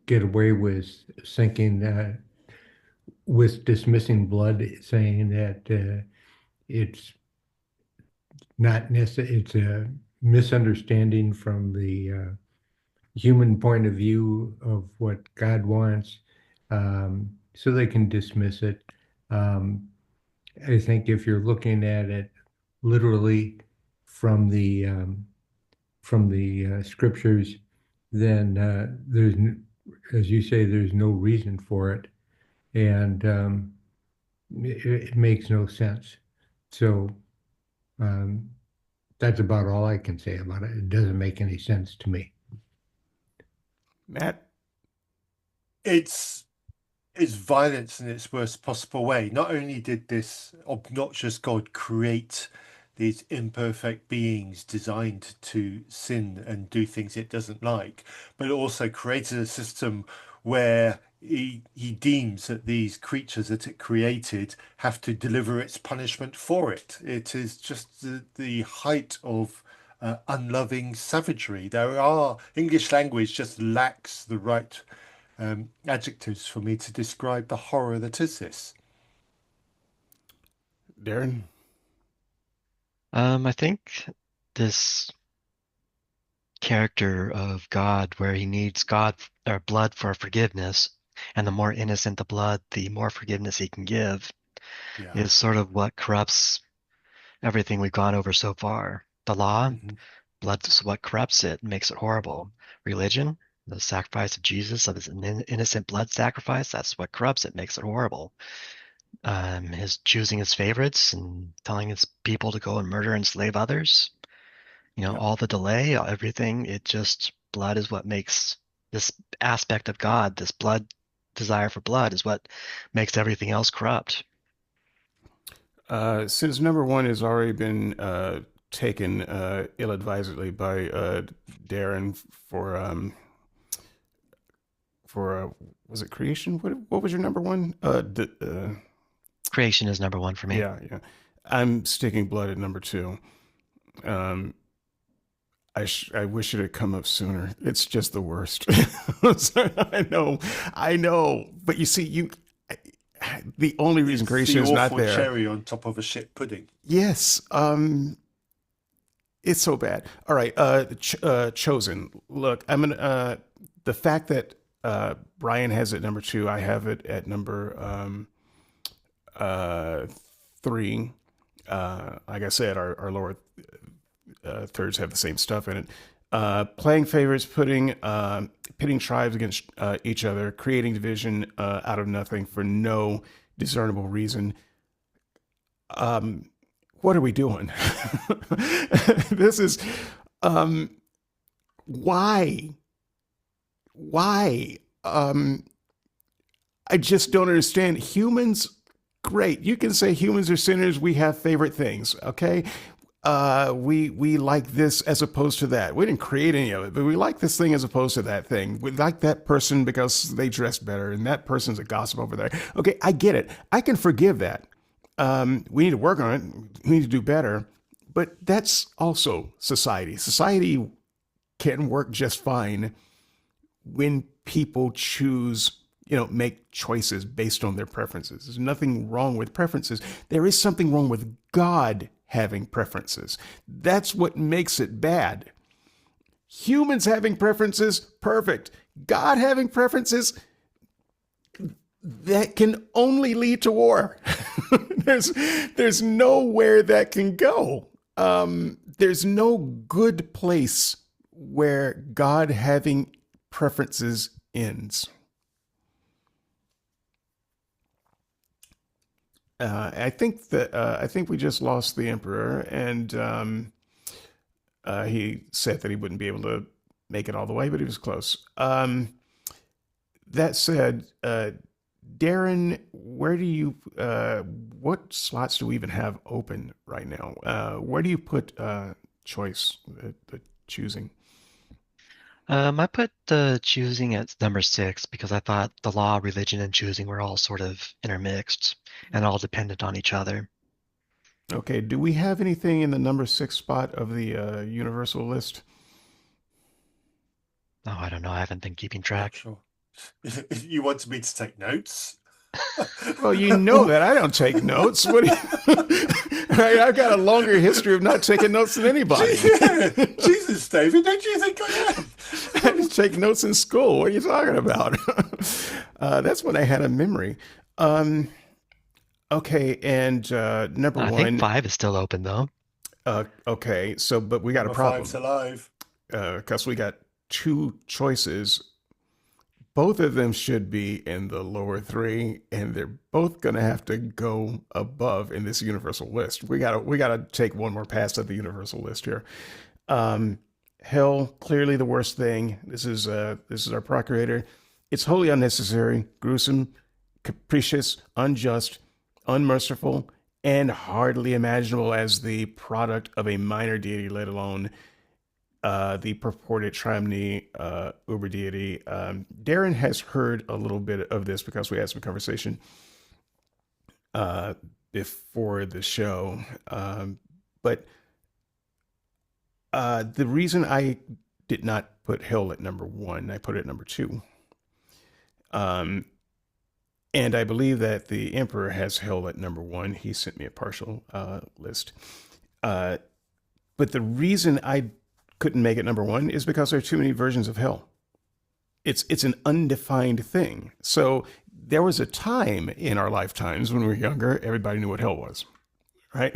D: get away with thinking with dismissing blood, saying that it's not necessary. It's a misunderstanding from the human point of view of what God wants, so they can dismiss it. I think if you're looking at it literally from the scriptures, then there's, as you say, there's no reason for it, and it makes no sense. So that's about all I can say about it. It doesn't make any sense to me.
A: Matt?
C: It's violence in its worst possible way. Not only did this obnoxious God create these imperfect beings designed to sin and do things it doesn't like, but it also created a system where he deems that these creatures that it created have to deliver its punishment for it. It is just the height of unloving savagery. English language just lacks the right adjectives for me to describe the horror that is this.
A: Darren?
B: I think this character of God, where he needs God or blood for forgiveness, and the more innocent the blood, the more forgiveness he can give,
C: Yeah.
B: is sort of what corrupts everything we've gone over so far. The law,
C: Mhm.
B: blood is what corrupts it, makes it horrible. Religion, the sacrifice of Jesus, of his innocent blood sacrifice, that's what corrupts it, makes it horrible. His choosing his favorites and telling his people to go and murder and slave others,
C: Yeah.
B: all the delay, everything, blood is what makes this aspect of God, this blood desire for blood is what makes everything else corrupt.
A: Since number one has already been taken ill-advisedly by Darren for was it creation? What was your number one?
B: Creation is number one for me.
A: Yeah. I'm sticking blood at number two. I wish it had come up sooner. It's just the worst. I know, but you see, the only reason creation
C: the
A: is not
C: awful
A: there.
C: cherry on top of a shit pudding.
A: Yes. It's so bad. All right. Chosen. Look, I'm gonna. The fact that Brian has it number two, I have it at number three. Like I said, our lower thirds have the same stuff in it. Playing favorites, pitting tribes against each other, creating division out of nothing for no discernible reason. What are we doing? This is why? I just don't understand. Humans, great. You can say humans are sinners. We have favorite things. Okay. We like this as opposed to that. We didn't create any of it, but we like this thing as opposed to that thing. We like that person because they dress better, and that person's a gossip over there. Okay, I get it. I can forgive that. We need to work on it. We need to do better. But that's also society. Society can work just fine when people choose, make choices based on their preferences. There's nothing wrong with preferences. There is something wrong with God having preferences. That's what makes it bad. Humans having preferences, perfect. God having preferences, that can only lead to war. There's nowhere that can go. There's no good place where God having preferences ends. I think we just lost the emperor, and he said that he wouldn't be able to make it all the way, but he was close. That said, Darren, where do you? What slots do we even have open right now? Where do you put choice, the choosing?
B: I put the choosing at number 6 because I thought the law, religion, and choosing were all sort of intermixed and all dependent on each other.
A: Okay, do we have anything in the number 6 spot of the universal list?
B: Oh, I don't know. I haven't been keeping
C: Not
B: track.
C: sure. You want me to take notes?
A: Well, you know that I don't take notes. What do you... I've got a longer history of not taking notes than anybody.
C: Yeah. Jesus, David, don't you think I am?
A: I just take notes in school. What are you talking about? That's when I had a memory. Okay, and number
B: I
A: one.
B: think 5 is still open though.
A: Okay, so but we got a
C: Number
A: problem
C: 5's alive.
A: because we got two choices. Both of them should be in the lower 3, and they're both going to have to go above in this universal list. We gotta take one more pass at the universal list here. Hell, clearly the worst thing. This is our procurator. It's wholly unnecessary, gruesome, capricious, unjust, unmerciful, and hardly imaginable as the product of a minor deity, let alone the purported Triumni uber deity. Darren has heard a little bit of this because we had some conversation before the show. But the reason I did not put hell at number one, I put it at number two. And I believe that the Emperor has hell at number one. He sent me a partial list. But the reason I couldn't make it number one is because there are too many versions of hell. It's an undefined thing. So there was a time in our lifetimes when we were younger, everybody knew what hell was, right?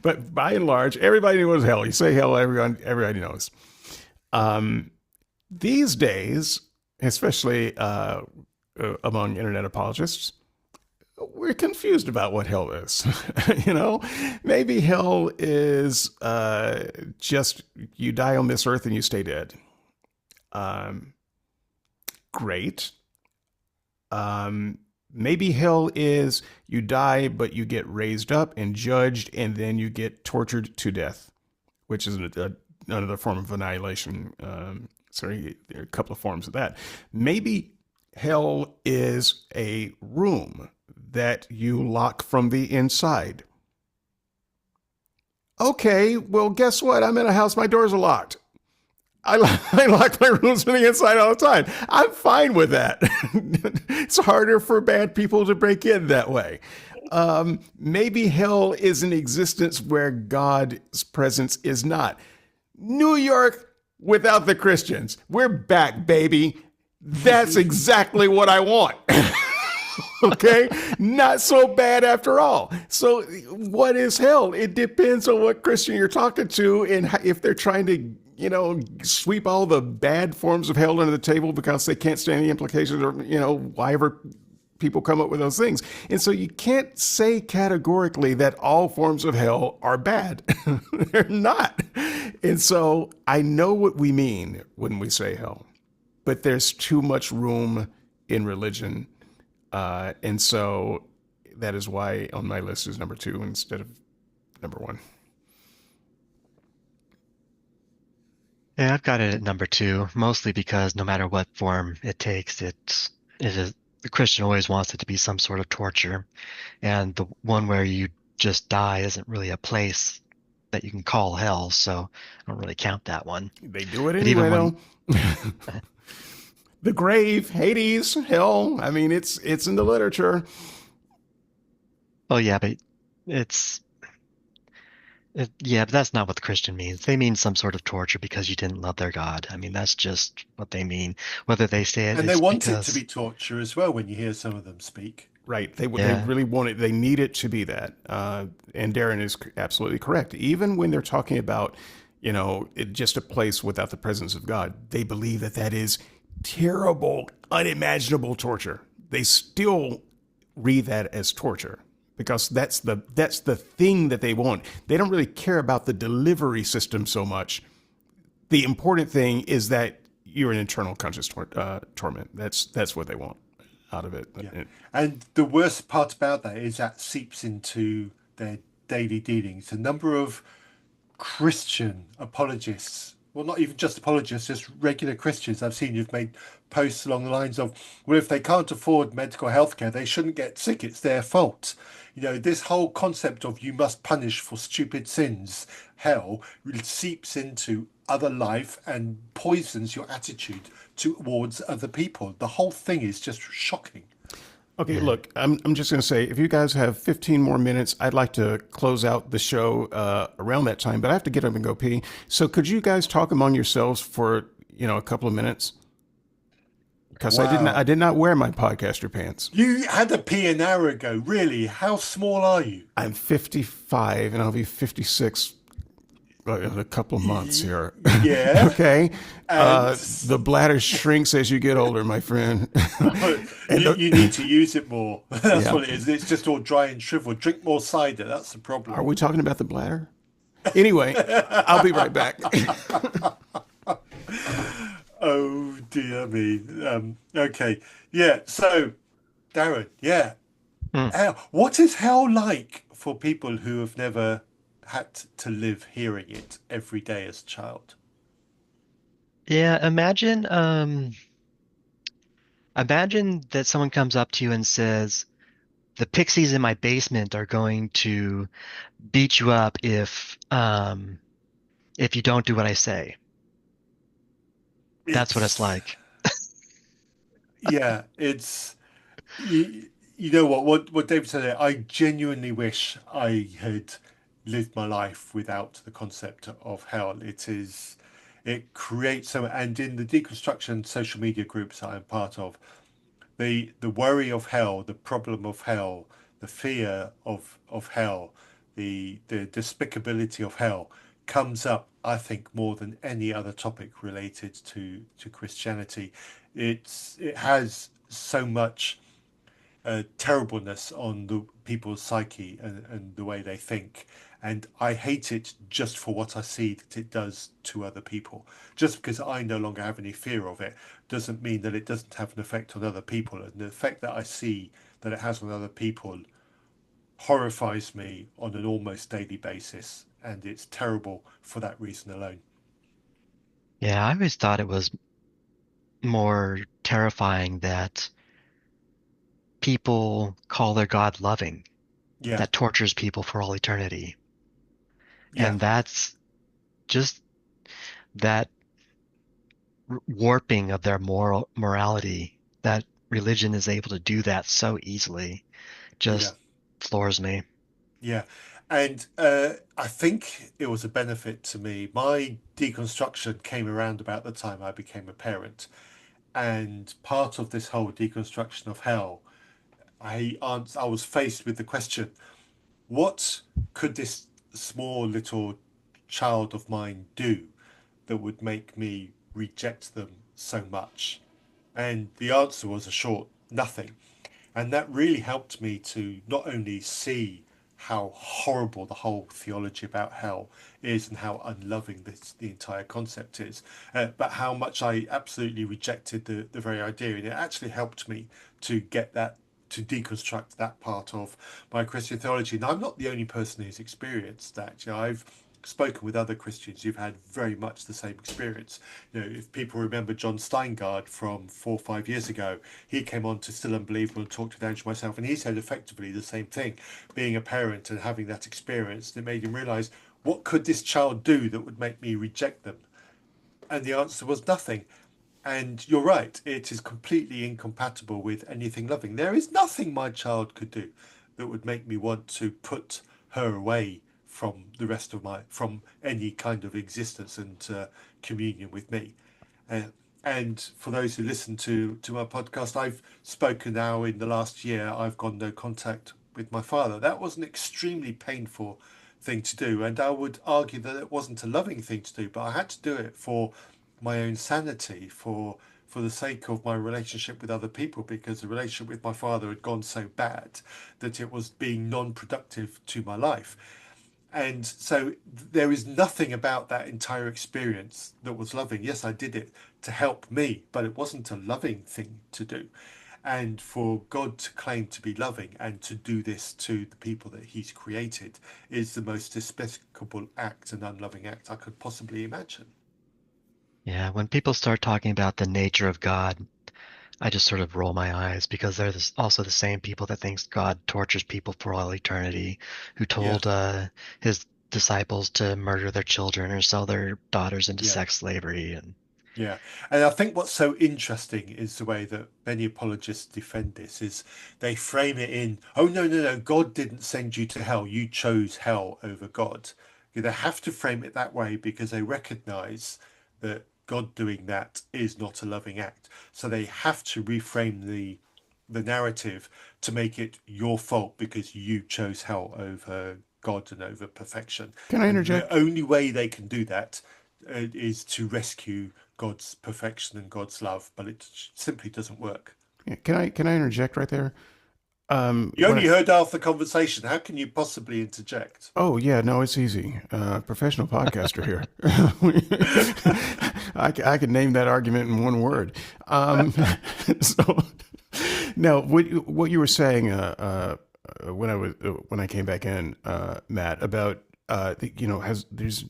A: But by and large, everybody knew what was hell. You say hell, everybody knows. These days, especially among internet apologists, we're confused about what hell is. Maybe hell is just you die on this earth and you stay dead. Great. Maybe hell is you die, but you get raised up and judged, and then you get tortured to death, which is another form of annihilation. There are a couple of forms of that. Maybe hell is a room that you lock from the inside. Okay, well, guess what? I'm in a house, my doors are locked. I lock my rooms from the inside all the time. I'm fine with that. It's harder for bad people to break in that way. Maybe hell is an existence where God's presence is not. New York without the Christians. We're back, baby. That's exactly what I want. Okay? Not so bad after all. So what is hell? It depends on what Christian you're talking to and if they're trying to, sweep all the bad forms of hell under the table because they can't stand the implications or, whatever people come up with those things. And so you can't say categorically that all forms of hell are bad. They're not. And so I know what we mean when we say hell, but there's too much room in religion. And so that is why on my list is number two instead of number one.
B: Yeah, I've got it at number two, mostly because no matter what form it takes, it is the Christian always wants it to be some sort of torture, and the one where you just die isn't really a place that you can call hell, so I don't really count that one.
A: They do it anyway, though. The grave, Hades, hell. I mean, it's in the literature.
B: Oh yeah, but but that's not what the Christian means. They mean some sort of torture because you didn't love their God. I mean, that's just what they mean. Whether they say it,
C: and they want it to be torture as well when you hear some of them speak.
A: Right. They really want it. They need it to be that. And Darren is absolutely correct. Even when they're talking about, just a place without the presence of God, they believe that is terrible, unimaginable torture. They still read that as torture. Because that's the thing that they want. They don't really care about the delivery system so much. The important thing is that you're in eternal conscious torment. That's what they want out of it.
C: Yeah. And the worst part about that is that seeps into their daily dealings. A number of Christian apologists, well, not even just apologists, just regular Christians I've seen who've made posts along the lines of, well, if they can't afford medical health care, they shouldn't get sick. It's their fault. This whole concept of you must punish for stupid sins, hell, seeps into other life and poisons your attitude towards other people. The whole thing is just shocking.
A: Okay, look, I'm just going to say, if you guys have 15 more minutes, I'd like to close out the show around that time, but I have to get up and go pee. So could you guys talk among yourselves for, a couple of minutes? Because
C: Wow.
A: I did not wear my podcaster pants.
C: You had a pee an hour ago. Really? How small are you?
A: I'm 55 and I'll be 56 in a couple of months here.
C: Yeah.
A: Okay.
C: And-
A: The bladder shrinks as you get older, my friend.
C: You need to use it more. That's
A: Yeah.
C: what it is. It's just all dry and shriveled. Drink more cider. That's the problem.
A: Are we talking about the bladder? Anyway, I'll be right back.
C: Oh dear me. Okay. Yeah. So, Darren. Yeah. What is hell like for people who have never had to live hearing it every day as a child?
B: Yeah, imagine that someone comes up to you and says, the pixies in my basement are going to beat you up if you don't do what I say. That's what it's
C: It's
B: like.
C: yeah, it's you know what David said there, I genuinely wish I had lived my life without the concept of hell. It creates so, and in the deconstruction social media groups that I'm part of, the worry of hell, the problem of hell, the fear of hell, the despicability of hell comes up, I think, more than any other topic related to Christianity. It has so much terribleness on the people's psyche and the way they think. And I hate it just for what I see that it does to other people. Just because I no longer have any fear of it doesn't mean that it doesn't have an effect on other people. And the effect that I see that it has on other people horrifies me on an almost daily basis. And it's terrible for that reason alone.
B: Yeah, I always thought it was more terrifying that people call their God loving,
C: Yeah,
B: that tortures people for all eternity.
C: yeah,
B: And that's just that warping of their morality, that religion is able to do that so easily,
C: yeah.
B: just floors me.
C: Yeah. And I think it was a benefit to me. My deconstruction came around about the time I became a parent. And part of this whole deconstruction of hell, I was faced with the question, what could this small little child of mine do that would make me reject them so much? And the answer was a short nothing. And that really helped me to not only see how horrible the whole theology about hell is and how unloving the entire concept is, but how much I absolutely rejected the very idea. And it actually helped me to get that, to deconstruct that part of my Christian theology. And I'm not the only person who's experienced that. I've spoken with other Christians who've had very much the same experience. If people remember John Steingard from 4 or 5 years ago, he came on to Still Unbelievable and talked with Andrew myself, and he said effectively the same thing. Being a parent and having that experience, it made him realise, what could this child do that would make me reject them? And the answer was nothing. And you're right, it is completely incompatible with anything loving. There is nothing my child could do that would make me want to put her away from the rest of from any kind of existence and communion with me. Uh, and for those who listen to my podcast, I've spoken now in the last year, I've gone no contact with my father. That was an extremely painful thing to do. And I would argue that it wasn't a loving thing to do, but I had to do it for my own sanity, for the sake of my relationship with other people, because the relationship with my father had gone so bad that it was being non-productive to my life. And so there is nothing about that entire experience that was loving. Yes, I did it to help me, but it wasn't a loving thing to do. And for God to claim to be loving and to do this to the people that He's created is the most despicable act and unloving act I could possibly imagine.
B: Yeah, when people start talking about the nature of God, I just sort of roll my eyes because they're also the same people that thinks God tortures people for all eternity, who
C: Yeah,
B: told his disciples to murder their children or sell their daughters into
C: yeah.
B: sex slavery. And
C: Yeah, and I think what's so interesting is the way that many apologists defend this is they frame it in, oh no, no, no, God didn't send you to hell, you chose hell over God. They have to frame it that way because they recognize that God doing that is not a loving act. So they have to reframe the narrative to make it your fault because you chose hell over God and over perfection.
A: Can I
C: And the
A: interject?
C: only way they can do that is to rescue God's perfection and God's love, but it simply doesn't work.
A: Yeah, can I interject right there?
C: You
A: When I,
C: only heard half the conversation. How can you possibly interject?
A: oh yeah, no, it's easy. Professional podcaster here. I could name that argument in one word. So now, what you were saying when I came back in, Matt, about has there's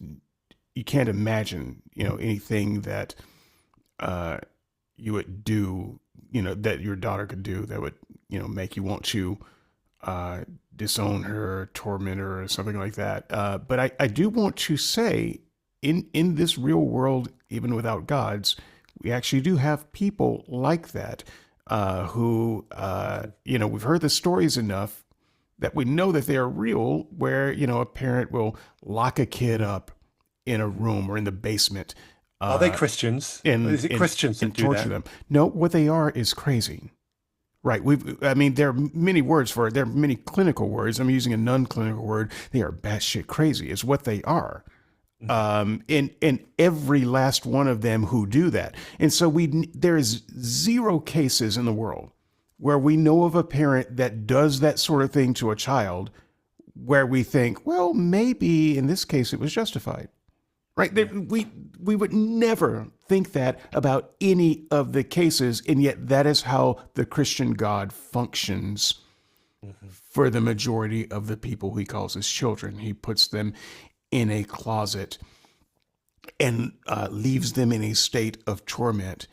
A: you can't imagine anything that uh, you would do, that your daughter could do that would, make you want to disown her, torment her, or something like that. But I do want to say, in this real world, even without gods, we actually do have people like that who, we've heard the stories enough that we know that they are real, where, a parent will lock a kid up in a room or in the basement.
C: Are they Christians? Is it Christians that
A: and
C: do
A: torture
C: that?
A: them? No, what they are is crazy. Right. There are many words for it. There are many clinical words. I'm using a non-clinical word. They are batshit crazy is what they are. And every last one of them who do that. And so there is zero cases in the world where we know of a parent that does that sort of thing to a child where we think, well, maybe in this case it was justified. Right. We would never think that about any of the cases. And yet that is how the Christian God functions for the majority of the people he calls his children. He puts them in a closet and leaves them in a state of torment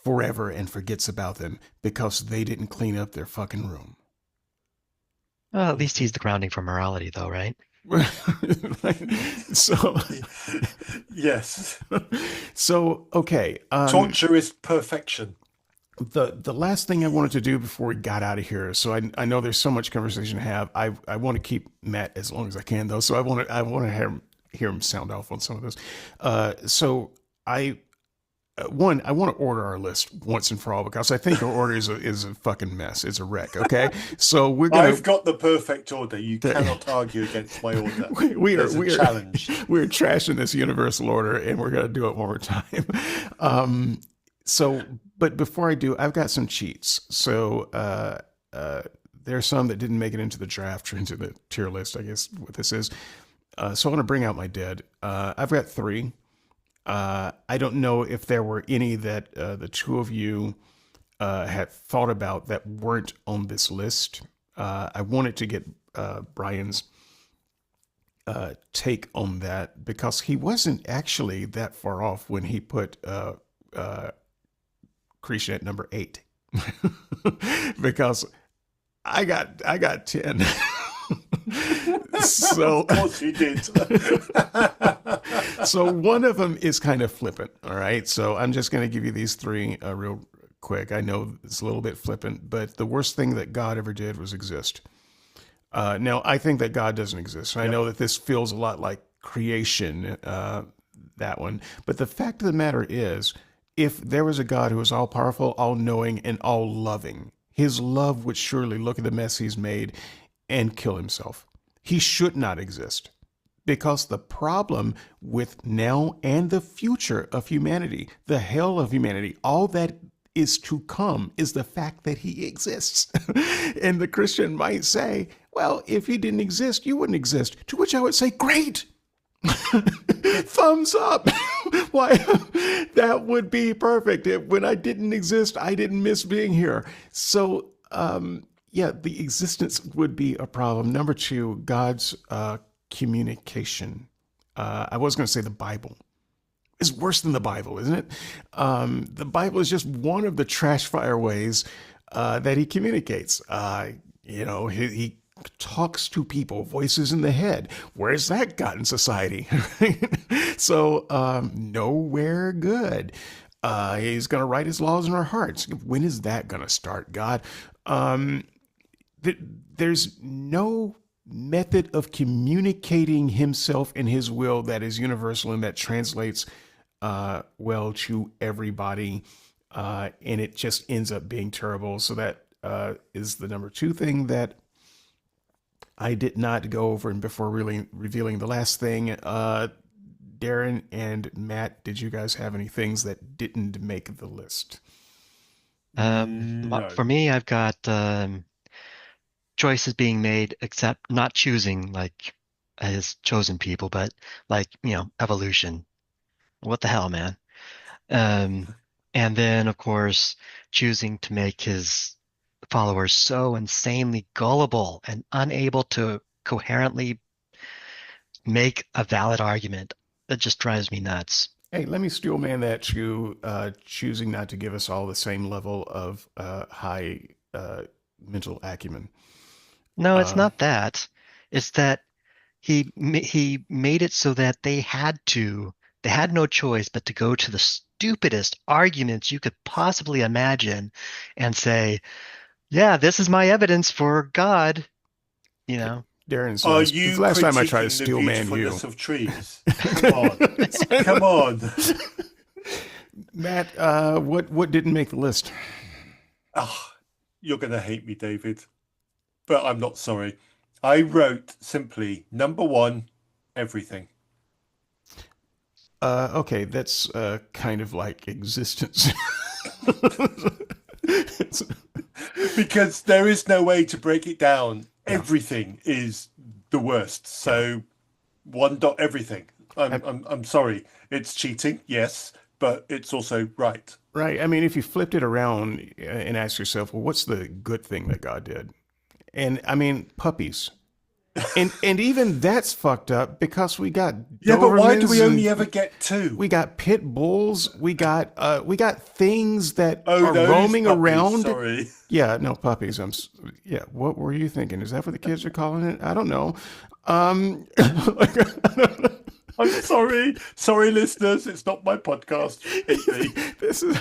A: forever and forgets about them because they didn't clean up their fucking room.
B: Well, at least he's the grounding for morality, though, right?
A: So
C: Yes.
A: So okay.
C: Torture is perfection.
A: The last thing I wanted to do before we got out of here, so I know there's so much conversation to have. I want to keep Matt as long as I can though, so I want to hear him sound off on some of this. So I want to order our list once and for all because I think our order is a fucking mess. It's a wreck. Okay, so
C: I've got the perfect order. You cannot argue against my order.
A: We are
C: challenge.
A: We're trashing this universal order, and we're gonna do it one more time. But before I do, I've got some cheats. So there are some that didn't make it into the draft or into the tier list, I guess what this is. So I want to bring out my dead. I've got 3. I don't know if there were any that the two of you had thought about that weren't on this list. I wanted to get Brian's take on that because he wasn't actually that far off when he put Creation at number 8 because I got 10. So
C: Of course he did.
A: So one of them is kind of flippant. All right. So I'm just going to give you these 3 real quick. I know it's a little bit flippant, but the worst thing that God ever did was exist. Now, I think that God doesn't exist. I know that this feels a lot like creation, that one. But the fact of the matter is, if there was a God who was all powerful, all knowing, and all loving, his love would surely look at the mess he's made and kill himself. He should not exist. Because the problem with now and the future of humanity, the hell of humanity, all that is to come is the fact that he exists. And the Christian might say, well, if he didn't exist, you wouldn't exist. To which I would say, great. Thumbs up. Why? That would be perfect. When I didn't exist, I didn't miss being here. So, yeah, the existence would be a problem. Number 2, God's communication. I was going to say the Bible. It's worse than the Bible, isn't it? The Bible is just one of the trash fire ways that he communicates. He talks to people, voices in the head. Where's that got in society? So nowhere good. He's going to write his laws in our hearts. When is that going to start, God? There's no method of communicating himself and his will that is universal and that translates well to everybody, and it just ends up being terrible. So that is the number 2 thing that I did not go over. And before really revealing the last thing, Darren and Matt, did you guys have any things that didn't make the list?
C: No.
B: For me, I've got choices being made, except not choosing like his chosen people, but like, evolution. What the hell, man? And then, of course, choosing to make his followers so insanely gullible and unable to coherently make a valid argument. That just drives me nuts.
A: Hey, let me steel man that choosing not to give us all the same level of high mental acumen.
B: No, it's
A: Uh,
B: not that. It's that he made it so that they had no choice but to go to the stupidest arguments you could possibly imagine and say, yeah, this is my evidence for God, you
A: hey,
B: know.
A: Darren,
C: Are
A: this
C: you
A: last time I tried to
C: critiquing the
A: steel man
C: beautifulness
A: you.
C: of trees? Come on. Come on.
A: Matt, what didn't make the list?
C: Ah, you're going to hate me, David, but I'm not sorry. I wrote simply number one, everything.
A: Okay, that's kind of like existence. It's-
C: Because there is no way to break it down.
A: yeah,
C: Everything is the worst.
A: yeah.
C: So one dot everything.
A: I-
C: I'm sorry. It's cheating, yes, but it's also right.
A: right. I mean, if you flipped it around and asked yourself, well, what's the good thing that God did? And I mean, puppies. And even that's fucked up because we got
C: Yeah, but why do we
A: Dobermans
C: only
A: and
C: ever get two?
A: we got pit bulls. We got things that
C: Oh,
A: are
C: those
A: roaming
C: puppies,
A: around.
C: sorry.
A: Yeah, no puppies. Yeah. What were you thinking? Is that what the kids are calling it? I don't know. Um,
C: I'm sorry. Sorry, listeners. It's not my podcast. Hate me.
A: this is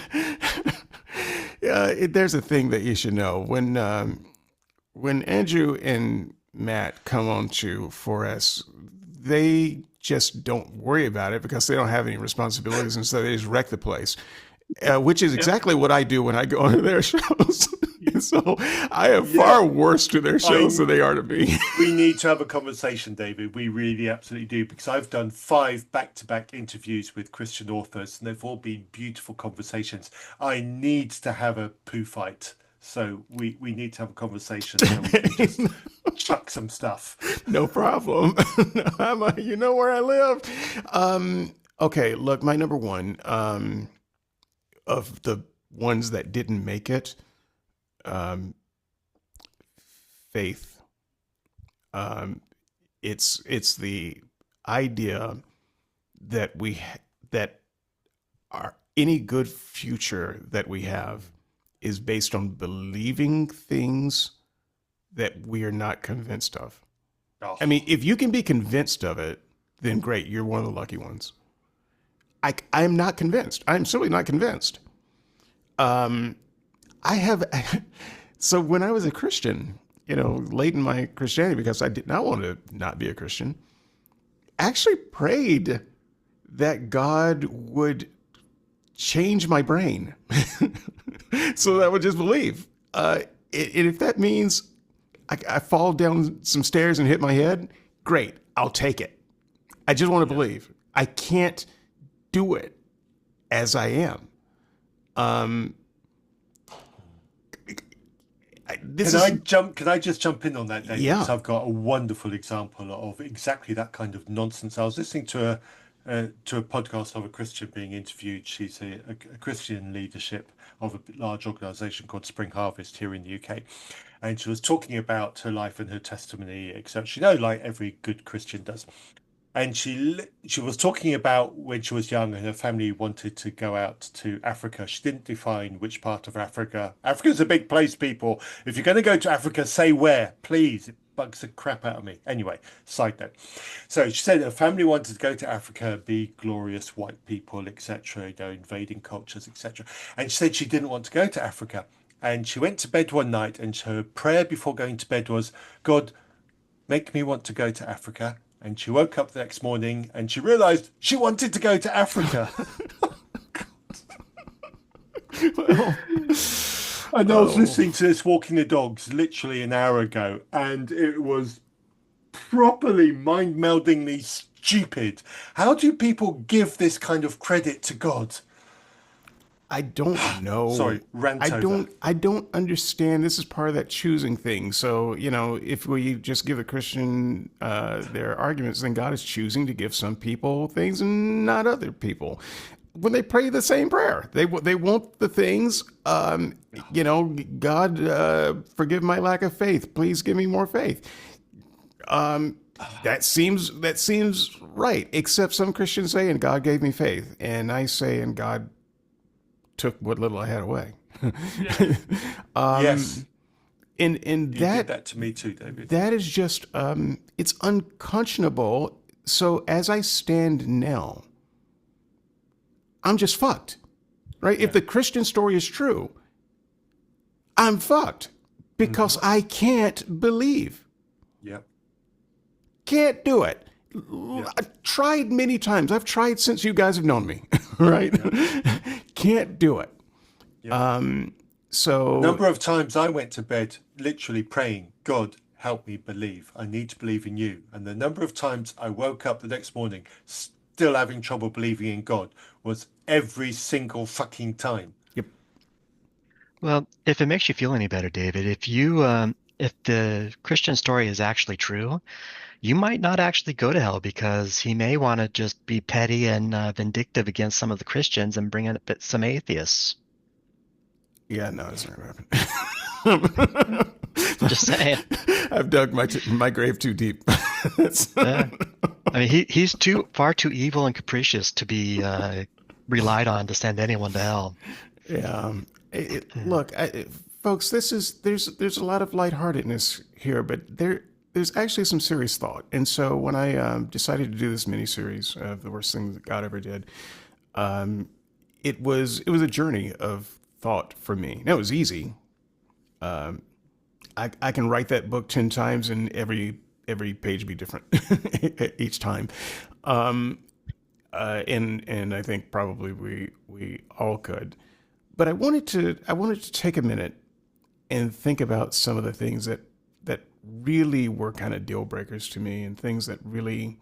A: there's a thing that you should know when Andrew and Matt come on to 4S, they just don't worry about it because they don't have any responsibilities, and so they just wreck the place. Which is exactly what I do when I go on to their shows. So I am far worse to their shows than they are to me.
C: We need to have a conversation, David. We really absolutely do, because I've done 5 back-to-back interviews with Christian authors, and they've all been beautiful conversations. I need to have a poo fight. So we need to have a conversation so we can just chuck some stuff.
A: No problem. You know where I live. Okay, look, my number one of the ones that didn't make it, faith. It's the idea that that our any good future that we have is based on believing things that we are not convinced of.
C: Oh,
A: I mean, if you can be convinced of it, then great, you're one of the lucky ones. I'm not convinced. I'm simply not convinced. I have, so when I was a Christian, late in my Christianity, because I did not want to not be a Christian, I actually prayed that God would change my brain so that I would just believe. And if that means I fall down some stairs and hit my head, great, I'll take it. I just want to believe. I can't do it as I am.
C: Can I just jump in on that, David?
A: Yeah.
C: Because I've got a wonderful example of exactly that kind of nonsense. I was listening to a podcast of a Christian being interviewed. She's a Christian leadership of a large organisation called Spring Harvest here in the UK, and she was talking about her life and her testimony, etc. Like every good Christian does. And she was talking about when she was young and her family wanted to go out to Africa. She didn't define which part of Africa. Africa's a big place, people. If you're going to go to Africa, say where, please. It bugs the crap out of me. Anyway, side note. So she said her family wanted to go to Africa, be glorious white people, etc., invading cultures, etc. And she said she didn't want to go to Africa. And she went to bed one night, and her prayer before going to bed was, God, make me want to go to Africa. And she woke up the next morning and she realized she wanted to go to Africa. And I was listening to this Walking the Dogs literally an hour ago, and it was properly mind-meldingly stupid. How do people give this kind of credit to God?
A: I don't know.
C: Sorry, rant over.
A: I don't understand. This is part of that choosing thing. So, if we just give a Christian their arguments, then God is choosing to give some people things and not other people. When they pray the same prayer, they want the things, God, forgive my lack of faith. Please give me more faith. That seems right. Except some Christians say, "And God gave me faith," and I say, "And God took what little I had away."
C: Yes,
A: And
C: you did
A: that
C: that to me too, David.
A: that is just it's unconscionable. So as I stand now, I'm just fucked, right? If the Christian story is true, I'm fucked because I can't believe.
C: Yep.
A: Can't do it. I've tried many times. I've tried since you guys have known me, right? Can't do it.
C: Yep.
A: So
C: Number of times I went to bed literally praying, God, help me believe. I need to believe in you. And the number of times I woke up the next morning still having trouble believing in God was every single fucking time.
A: yep.
B: Well, if it makes you feel any better, David, if the Christian story is actually true, you might not actually go to hell because he may want to just be petty and vindictive against some of the Christians and bring in some atheists.
A: Yeah, no, it's not gonna happen.
B: Just saying.
A: I've dug my grave too deep.
B: Yeah. I mean, he's far too evil and capricious to be relied on to send anyone to hell.
A: Yeah. Look, folks, there's a lot of lightheartedness here, but there's actually some serious thought. And so when I decided to do this miniseries of the worst thing that God ever did, it was a journey of thought for me. Now it was easy. I can write that book 10 times and every page be different each time. And I think probably we all could. But I wanted to take a minute and think about some of the things that really were kind of deal breakers to me, and things that really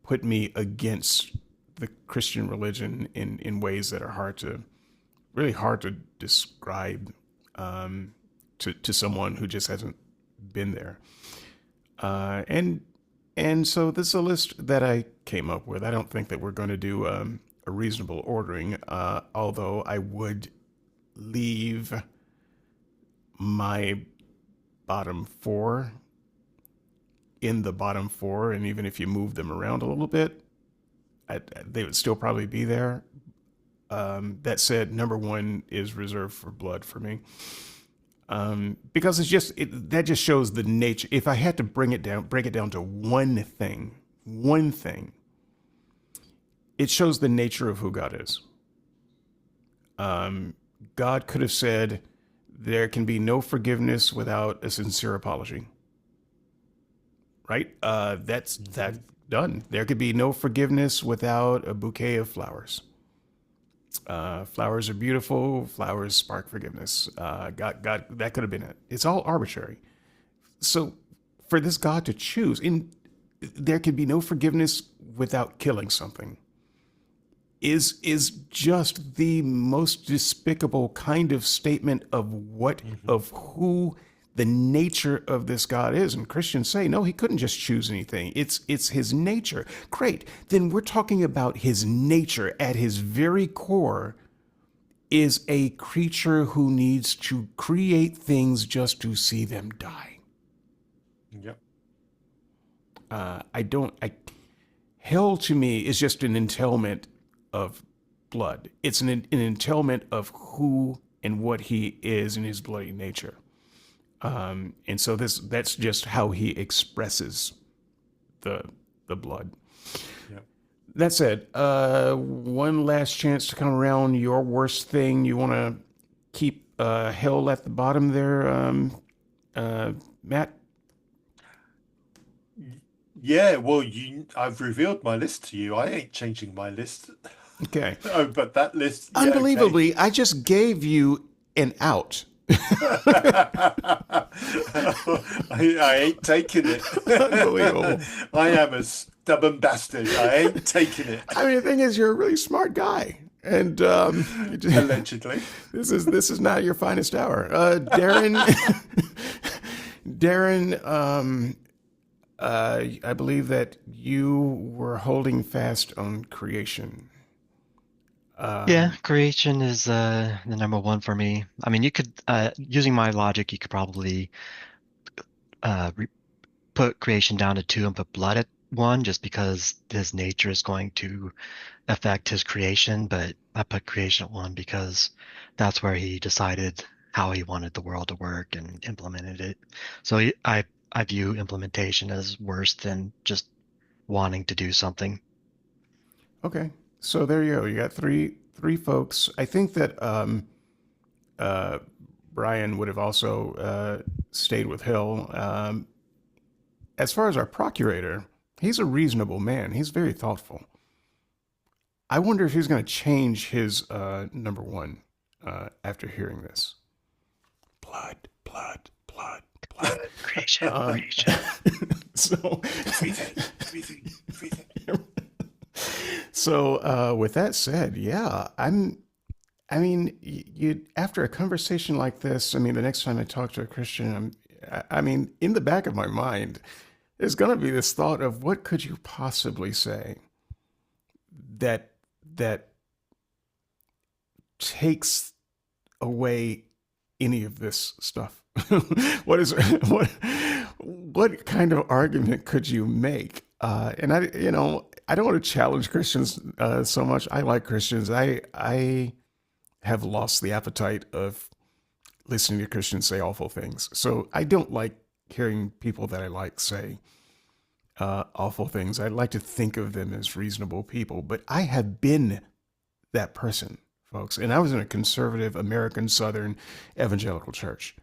A: put me against the Christian religion in ways that are really hard to describe to someone who just hasn't been there. And so this is a list that I came up with. I don't think that we're going to do a reasonable ordering, although I would leave my bottom four in the bottom four, and even if you move them around a little bit, they would still probably be there. That said, number one is reserved for blood for me, because that just shows the nature. If I had to break it down to one thing, it shows the nature of who God is. God could have said, there can be no forgiveness without a sincere apology. Right? That's done. There could be no forgiveness without a bouquet of flowers. Flowers are beautiful. Flowers spark forgiveness. God, that could have been it. It's all arbitrary. So for this God to choose, there could be no forgiveness without killing something, is just the most despicable kind of statement of who the nature of this God is. And Christians say, no, he couldn't just choose anything. It's his nature. Great. Then we're talking about his nature at his very core is a creature who needs to create things just to see them die.
C: Yep.
A: Hell to me is just an entailment of blood. It's an entailment of who and what he is in his bloody nature. And so that's just how he expresses the blood.
C: Yep.
A: That said, one last chance to come around. Your worst thing, you want to keep hell at the bottom there, Matt?
C: Yeah, well, I've revealed my list to you. I ain't changing my list.
A: Okay.
C: Oh, but that list, yeah,
A: Unbelievably, I just gave you an out.
C: I ain't taking it.
A: Unbelievable.
C: I am a stubborn bastard. I ain't taking it.
A: I mean, the thing is, you're a really smart guy, and
C: Allegedly.
A: this is not your finest hour, Darren. Darren, I believe that you were holding fast on creation.
B: Yeah, creation is the number one for me. I mean, you could, using my logic, you could probably put creation down to 2 and put blood at 1 just because his nature is going to affect his creation, but I put creation at 1 because that's where he decided how he wanted the world to work and implemented it. So I view implementation as worse than just wanting to do something.
A: Okay, so there you go. You got three folks. I think that Brian would have also stayed with Hill. As far as our procurator, he's a reasonable man. He's very thoughtful. I wonder if he's going to change his number one after hearing this. Blood, blood, blood, blood.
B: Creation, creation.
A: So,
C: Everything.
A: so with that said, yeah, I mean, you after a conversation like this, I mean, the next time I talk to a Christian, I mean, in the back of my mind, there's going to be this thought of what could you possibly say that takes away any of this stuff. What kind of argument could you make? And I don't want to challenge Christians so much. I like Christians. I have lost the appetite of listening to Christians say awful things. So I don't like hearing people that I like say awful things. I like to think of them as reasonable people, but I have been that person, folks. And I was in a conservative American Southern evangelical church.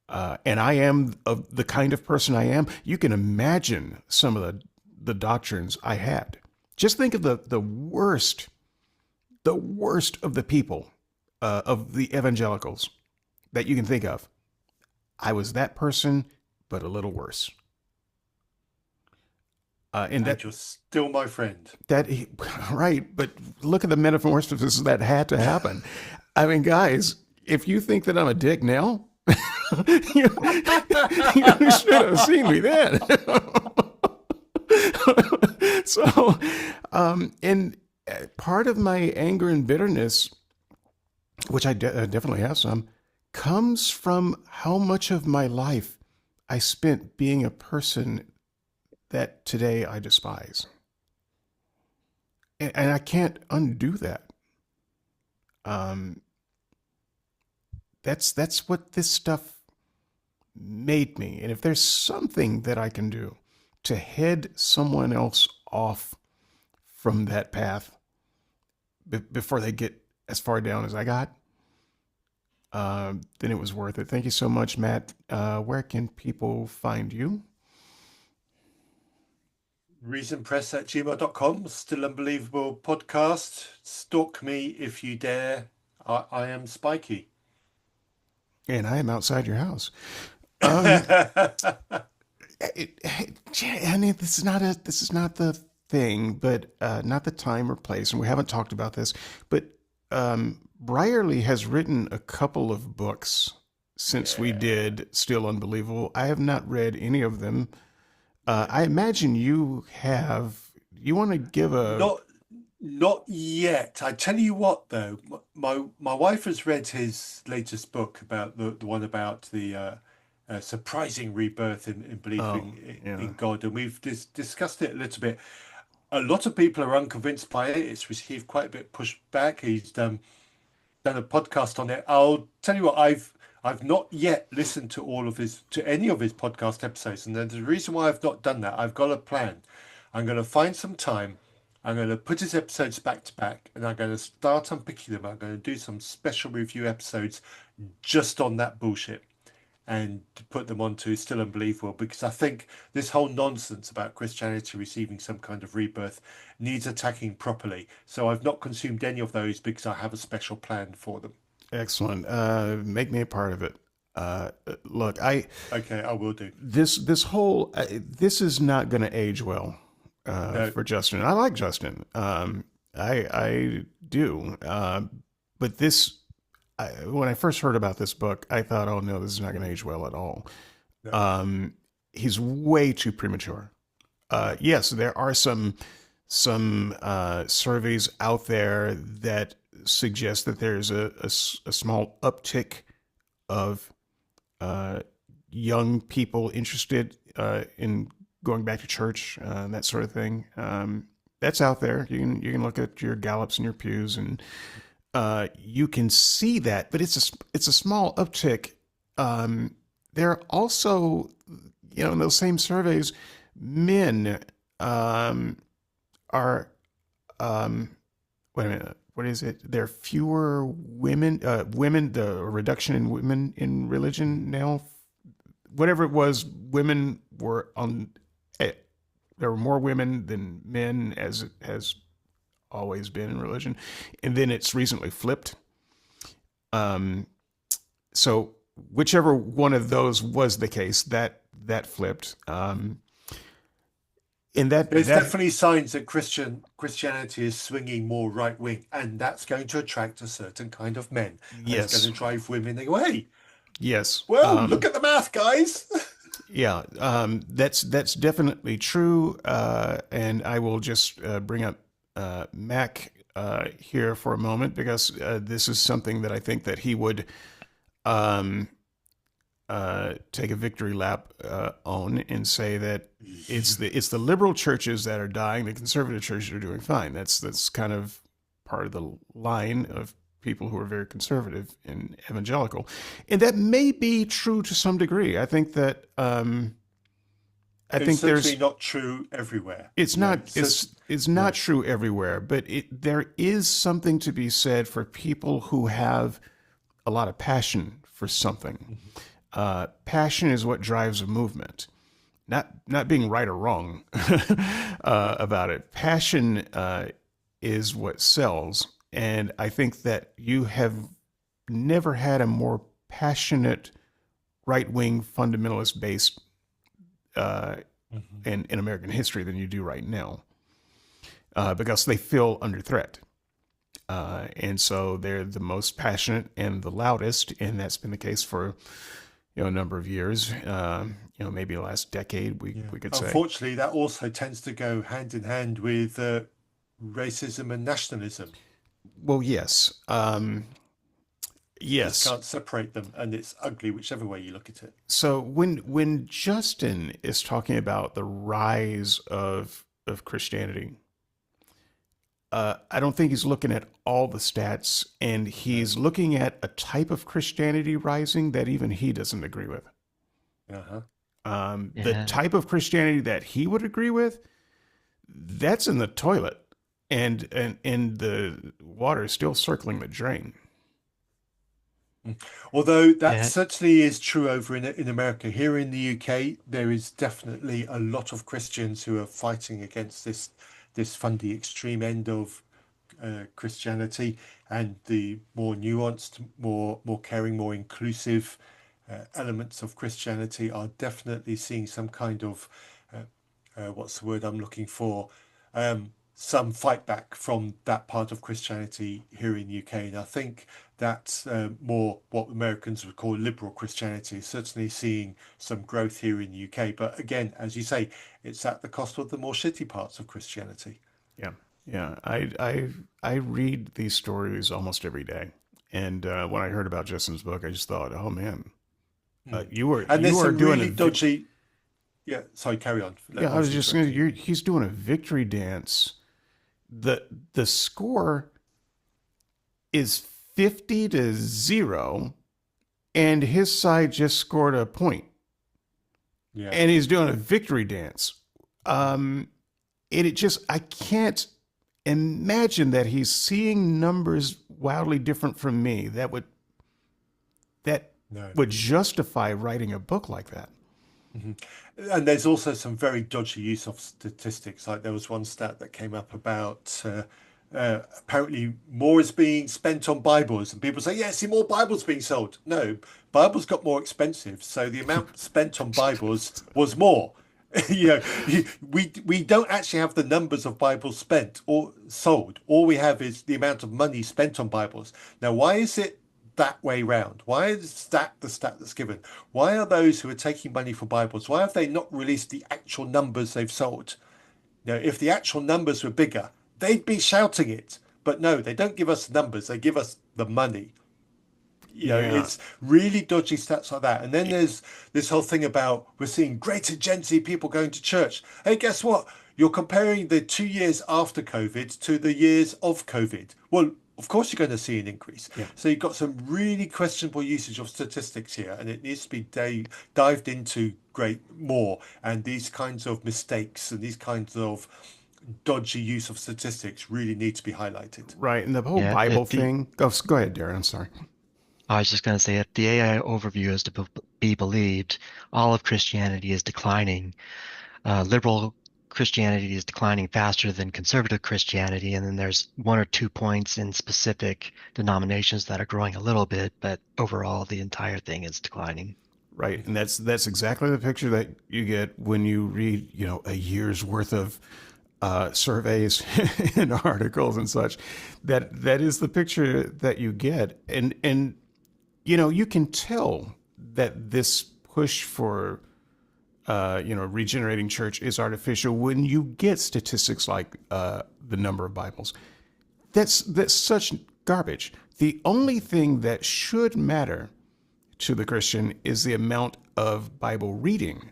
A: And I am of the kind of person I am. You can imagine some of the doctrines I had. Just think of the worst of the people, of the evangelicals that you can think of. I was that person, but a little worse.
C: And you're still my friend.
A: Right, but look at the metamorphosis that had to happen. I mean, guys, if you think that I'm a dick now, you should have seen me then. So, and part of my anger and bitterness, which I definitely have some, comes from how much of my life I spent being a person that today I despise. And I can't undo that. That's what this stuff made me. And if there's something that I can do to head someone else off from that path before they get as far down as I got, then it was worth it. Thank you so much, Matt. Where can people find you?
C: Reasonpress@gmail.com. Still Unbelievable podcast. Stalk me if you dare. I am Spiky.
A: And I am outside your house. I mean, this is not the thing, but not the time or place, and we haven't talked about this. But Brierly has written a couple of books since we did Still Unbelievable. I have not read any of them. I imagine you have. You want to give a
C: Not yet. I tell you what, though, my wife has read his latest book about the one about the surprising rebirth in believing in God, and we've discussed it a little bit. A lot of people are unconvinced by it. It's received quite a bit of pushback. He's done a podcast on it. I'll tell you what, I've not yet listened to any of his podcast episodes, and there's a reason why I've not done that. I've got a plan. I'm going to find some time. I'm going to put his episodes back to back, and I'm going to start unpicking them. I'm going to do some special review episodes just on that bullshit and to put them onto Still Unbelievable, because I think this whole nonsense about Christianity receiving some kind of rebirth needs attacking properly. So I've not consumed any of those because I have a special plan for them.
A: excellent. Make me a part of it. Look,
C: Okay, I will do.
A: this whole this is not going to age well for Justin. I like Justin. I do. But this, when I first heard about this book, I thought, oh no, this is not going to age well at all.
C: No.
A: He's way too premature. Yes, there are some surveys out there that suggest that there's a small uptick of young people interested in going back to church, that sort of thing. That's out there. You can look at your Gallups and your Pews, and you can see that. But it's a small uptick. There are also, in those same surveys, men are wait a minute. What is it? There are fewer women. The reduction in women in religion now. Whatever it was, women were on. There were more women than men, as it has always been in religion, and then it's recently flipped. So whichever one of those was the case, that flipped. And
C: There's definitely signs that Christianity is swinging more right wing, and that's going to attract a certain kind of men. And
A: Yes.
C: It's going to drive women. They go, hey,
A: yes.
C: well, look at the math, guys.
A: Yeah, that's definitely true. And I will just bring up Mac here for a moment, because this is something that I think that he would take a victory lap on, and say that it's the liberal churches that are dying, the conservative churches are doing fine. That's kind of part of the line of people who are very conservative and evangelical, and that may be true to some degree. I think that
C: It's certainly not true everywhere.
A: It's not. It's not true everywhere, but there is something to be said for people who have a lot of passion for something. Passion is what drives a movement. Not being right or wrong about it. Passion is what sells, and I think that you have never had a more passionate right-wing fundamentalist base in American history than you do right now, because they feel under threat. And so they're the most passionate and the loudest, and that's been the case for a number of years. Maybe the last decade, we could say.
C: Unfortunately, that also tends to go hand in hand with racism and nationalism.
A: Well, yes. Yes.
C: You can't separate them, and it's ugly whichever way you look at it.
A: So when Justin is talking about the rise of Christianity, I don't think he's looking at all the stats, and he's looking at a type of Christianity rising that even he doesn't agree with. The type of Christianity that he would agree with, that's in the toilet, and the water is still circling the drain.
C: Although that certainly is true over in America. Here in the UK, there is definitely a lot of Christians who are fighting against this fundy extreme end of Christianity, and the more nuanced, more caring, more inclusive elements of Christianity are definitely seeing some kind of what's the word I'm looking for? Some fight back from that part of Christianity here in the UK. And I think that's more what Americans would call liberal Christianity, certainly seeing some growth here in the UK. But again, as you say, it's at the cost of the more shitty parts of Christianity.
A: Yeah. I read these stories almost every day. And when I heard about Justin's book, I just thought, oh man, you are doing
C: really dodgy. Yeah, sorry, carry on.
A: I was just going to, he's doing a victory dance. The score is 50-0, and his side just scored a point.
C: Yeah.
A: And he's doing a victory dance. And I can't imagine that he's seeing numbers wildly different from me that would justify writing a book like that.
C: Mm-hmm. And there's also some very dodgy use of statistics. Like there was one stat that came up about apparently more is being spent on Bibles, and people say, yeah, see, more Bibles being sold. No, Bibles got more expensive, so the amount spent on Bibles was more. We don't actually have the numbers of Bibles spent or sold. All we have is the amount of money spent on Bibles. Now, why is it that way round? Why is that the stat that's given? Why are those who are taking money for Bibles, why have they not released the actual numbers they've sold? If the actual numbers were bigger, they'd be shouting it. But no, they don't give us numbers. They give us the money.
A: Yeah.
C: It's really dodgy stats like that. And then there's this whole thing about we're seeing greater Gen Z people going to church. Hey, guess what? You're comparing the 2 years after COVID to the years of COVID. Well, of course you're going to see an increase.
A: Yeah.
C: So you've got some really questionable usage of statistics here, and it needs to be dived into more. And these kinds of mistakes and these kinds of dodgy use of statistics really need to be highlighted.
A: Right. And the whole
B: Yeah,
A: Bible
B: if the
A: thing. Go ahead, Darren. I'm sorry.
B: I was just going to say, if the AI overview is to be believed, all of Christianity is declining. Liberal Christianity is declining faster than conservative Christianity, and then there's 1 or 2 points in specific denominations that are growing a little bit, but overall the entire thing is declining.
A: Right. And that's exactly the picture that you get when you read, a year's worth of surveys and articles and such. That is the picture that you get. And you can tell that this push for regenerating church is artificial when you get statistics like the number of Bibles. That's such garbage. The only thing that should matter to the Christian is the amount of Bible reading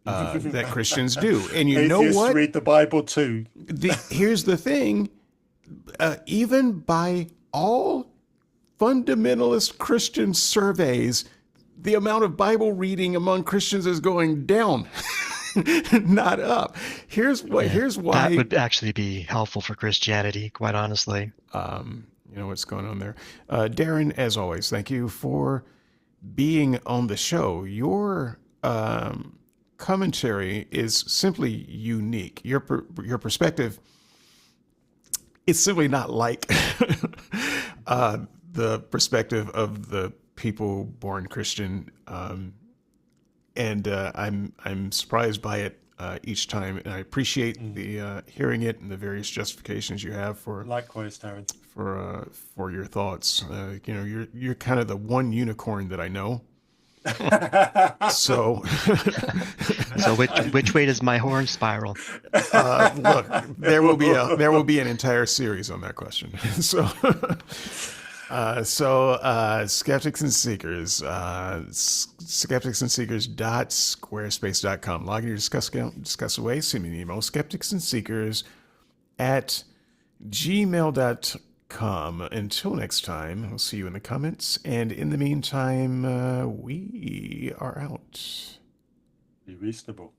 A: that Christians do. And you know
C: Atheists
A: what?
C: read the Bible too.
A: Here's the thing. Even by all fundamentalist Christian surveys, the amount of Bible reading among Christians is going down, not up. Here's why.
B: That would actually be helpful for Christianity, quite honestly.
A: What's going on there. Darren, as always, thank you for being on the show. Your commentary is simply unique. Your perspective is simply not like the perspective of the people born Christian, and I'm surprised by it each time, and I appreciate the hearing it and the various justifications you have for
C: Likewise, Darren.
A: for your thoughts. You're kind of the one unicorn that I know. So,
B: So which way does my horn spiral?
A: look, there will be an entire series on that question. So, Skeptics and Seekers, skepticsandseekers.squarespace.com. Log in your discuss away. Send me an email, skepticsandseekers@gmail.com. Until next time, I'll see you in the comments. And in the meantime, we are out.
C: Be reasonable.